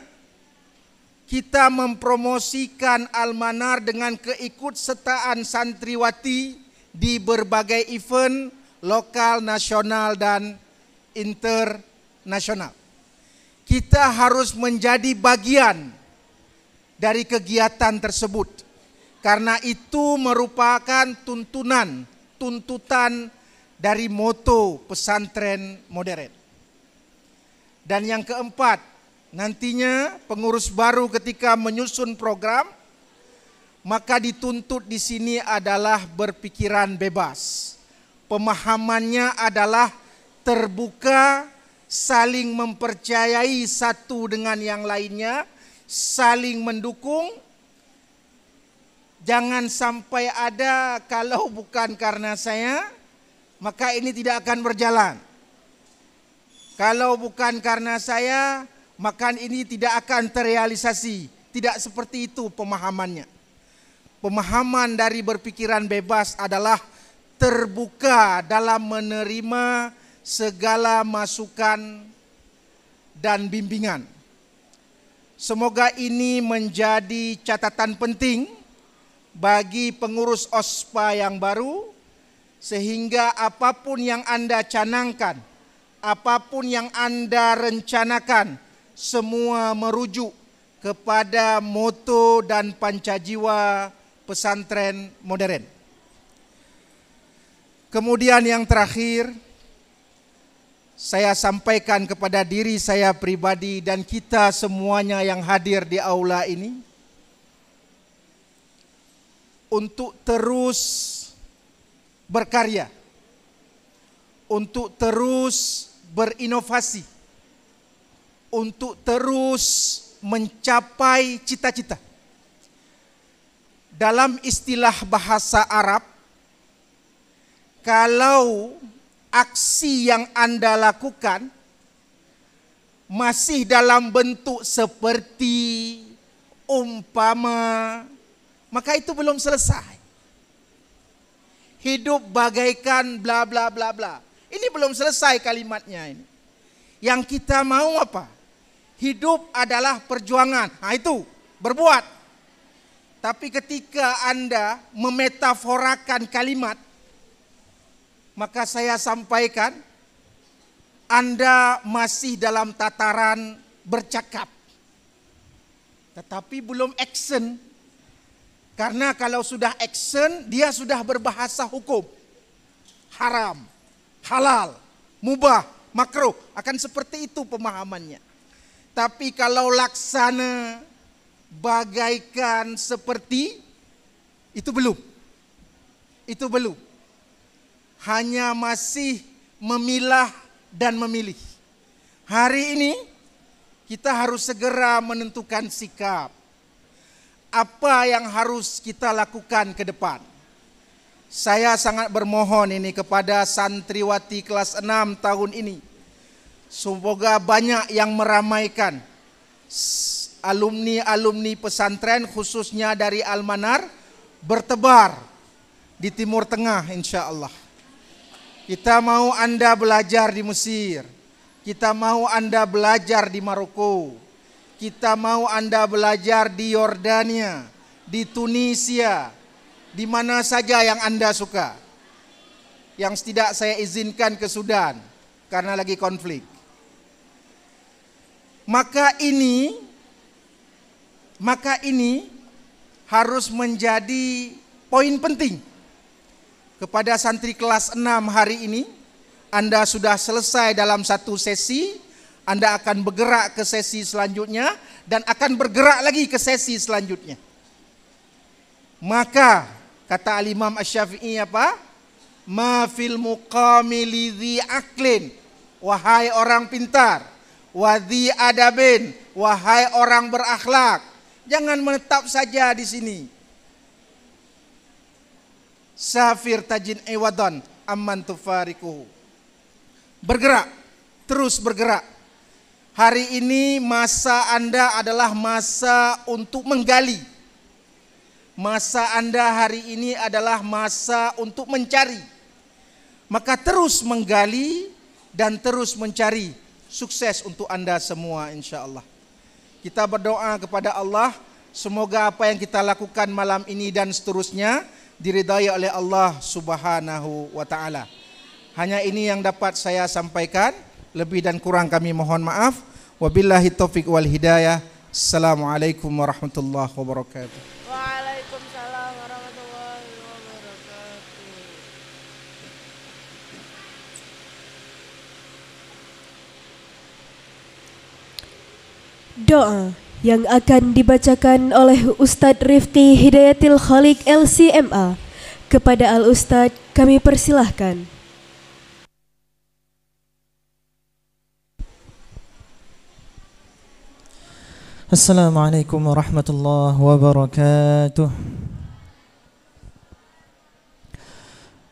kita mempromosikan Al-Manar dengan keikutsertaan santriwati di berbagai event lokal, nasional, dan internasional. Kita harus menjadi bagian dari kegiatan tersebut, karena itu merupakan tuntutan dari moto pesantren modern. Dan yang keempat, nantinya pengurus baru ketika menyusun program, maka dituntut di sini adalah berpikiran bebas. Pemahamannya adalah terbuka, saling mempercayai satu dengan yang lainnya, saling mendukung. Jangan sampai ada kalau bukan karena saya, maka ini tidak akan berjalan. Kalau bukan karena saya, maka ini tidak akan terrealisasi. Tidak seperti itu pemahamannya. Pemahaman dari berpikiran bebas adalah terbuka dalam menerima segala masukan dan bimbingan. Semoga ini menjadi catatan penting bagi pengurus OSPA yang baru, sehingga apapun yang Anda canangkan, apapun yang Anda rencanakan, semua merujuk kepada moto dan pancajiwa pesantren modern. Kemudian yang terakhir, saya sampaikan kepada diri saya pribadi dan kita semuanya yang hadir di aula ini, untuk terus berkarya, untuk terus berinovasi, untuk terus mencapai cita-cita. Dalam istilah bahasa Arab, kalau aksi yang Anda lakukan masih dalam bentuk seperti, umpama, maka itu belum selesai. Hidup bagaikan bla bla bla bla. Ini belum selesai kalimatnya ini. Yang kita mau apa? Hidup adalah perjuangan. Nah itu, berbuat. Tapi ketika Anda memetaforakan kalimat, maka saya sampaikan, Anda masih dalam tataran bercakap. Tetapi belum action. Karena kalau sudah action, dia sudah berbahasa hukum. Haram, halal, mubah, makruh. Akan seperti itu pemahamannya. Tapi kalau laksana bagaikan seperti, itu belum. Itu belum. Hanya masih memilah dan memilih. Hari ini kita harus segera menentukan sikap. Apa yang harus kita lakukan ke depan? Saya sangat bermohon ini kepada santriwati kelas 6 tahun ini. Semoga banyak yang meramaikan alumni-alumni pesantren khususnya dari Al-Manar bertebar di Timur Tengah insya Allah. Kita mau Anda belajar di Mesir. Kita mau Anda belajar di Maroko. Kita mau Anda belajar di Yordania, di Tunisia, di mana saja yang Anda suka. Yang tidak saya izinkan ke Sudan karena lagi konflik. Maka ini harus menjadi poin penting kepada santri kelas 6 hari ini. Anda sudah selesai dalam satu sesi, Anda akan bergerak ke sesi selanjutnya dan akan bergerak lagi ke sesi selanjutnya. Maka kata Al-Imam Asy-Syafi'i apa? Ma fil muqami lidhi aklin, wahai orang pintar, wadhi adabin, wahai orang berakhlak. Jangan menetap saja di sini. Safir tajin iwadan amman tufarikuhu. Bergerak, terus bergerak. Hari ini masa Anda adalah masa untuk menggali. Masa Anda hari ini adalah masa untuk mencari. Maka terus menggali dan terus mencari. Sukses untuk Anda semua insya-Allah. Kita berdoa kepada Allah, semoga apa yang kita lakukan malam ini dan seterusnya diridai oleh Allah Subhanahu wa taala. Hanya ini yang dapat saya sampaikan, lebih dan kurang kami mohon maaf. Wabillahi taufik wal hidayah. Assalamualaikum warahmatullahi wabarakatuh. Waalaikumsalam warahmatullahi wabarakatuh. Doa yang akan dibacakan oleh Ustadz Rifki Hidayatil Khaliq LCMA. Kepada Al-Ustadz kami persilahkan. Assalamualaikum warahmatullahi wabarakatuh.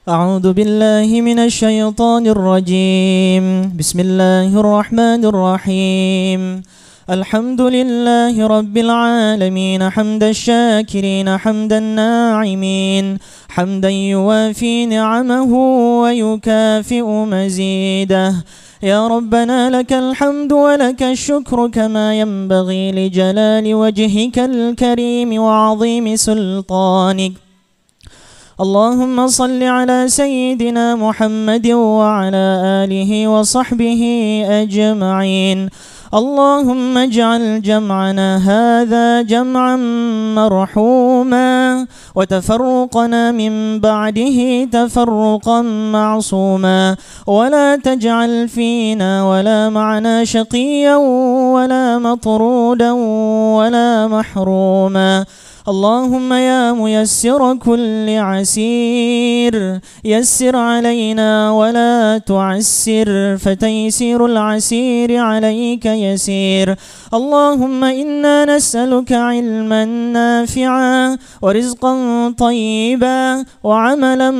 A'udzu billahi minasy syaithanir rajim. Bismillahirrahmanirrahim. Alhamdulillahi rabbil alamin, hamdan syakirin, hamdan na'imin, hamdan yuwafi ni'amahu wa yukafi'u mazidah. يا ربنا لك الحمد ولك الشكر كما ينبغي لجلال وجهك الكريم وعظيم سلطانك. اللهم صل على سيدنا محمد وعلى آله وصحبه أجمعين. اللهم اجعل جمعنا هذا جمعا مرحوما وتفرقنا من بعده تفرقا معصوما ولا تجعل فينا ولا معنا شقيا ولا مطرودا ولا محروما. اللهم يا ميسر كل عسير يسر علينا ولا تعسر فتيسير العسير عليك يسير. اللهم إنا نسألك علما نافعا ورزقا طيبا وعملا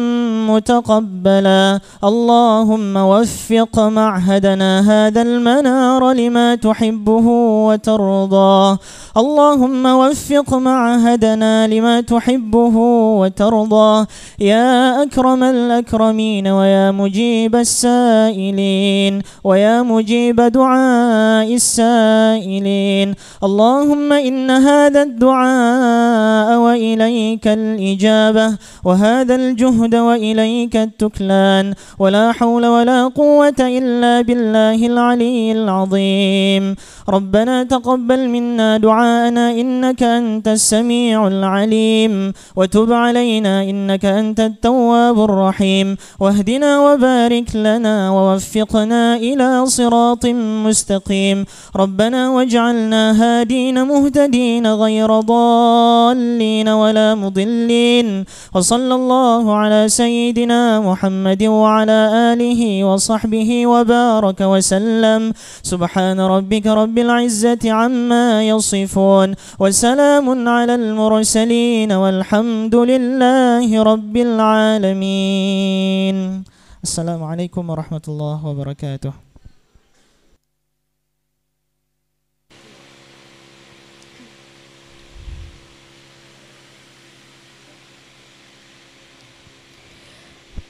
متقبلا. اللهم وفق معهدنا هذا المنار لما تحبه وترضاه. اللهم وفق معهدنا لما تحبه وترضاه يا أكرم الأكرمين ويا مجيب السائلين ويا مجيب دعاء السائلين. اللهم إن هذا الدعاء وإليك الإجابة وهذا الجهد وإليك التكلان ولا حول ولا قوة إلا بالله العلي العظيم. ربنا تقبل منا دعاءنا إنك أنت السميع العليم وتب علينا إنك أنت التواب الرحيم واهدنا وبارك لنا ووفقنا إلى صراط مستقيم. ربنا واجعلنا هادين مهتدين غير ضالين ولا مضلين. وصلى الله على سيدنا محمد وعلى آله وصحبه وبارك وسلم. سبحان ربك رب العزة عما يصفون وسلام على المرسلين والحمد لله رب العالمين. السلام عليكم ورحمة الله وبركاته.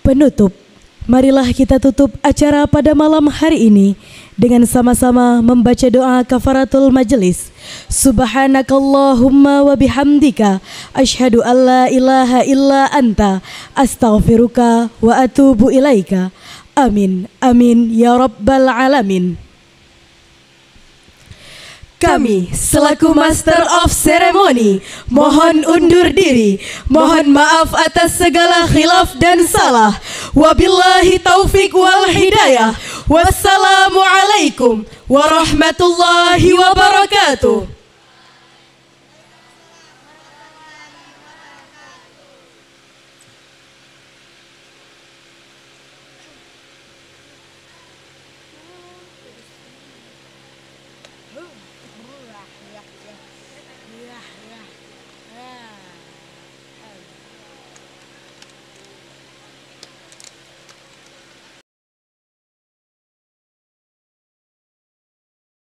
Penutup, marilah kita tutup acara pada malam hari ini dengan sama-sama membaca doa kafaratul majelis. Subhanakallahumma wa bihamdika asyhadu an la ilaha illa anta astaghfiruka wa atubu ilaika. Amin amin ya rabbal alamin. Kami selaku Master of Ceremony mohon undur diri. Mohon maaf atas segala khilaf dan salah. Wabillahi taufik wal hidayah. Wassalamualaikum warahmatullahi wabarakatuh.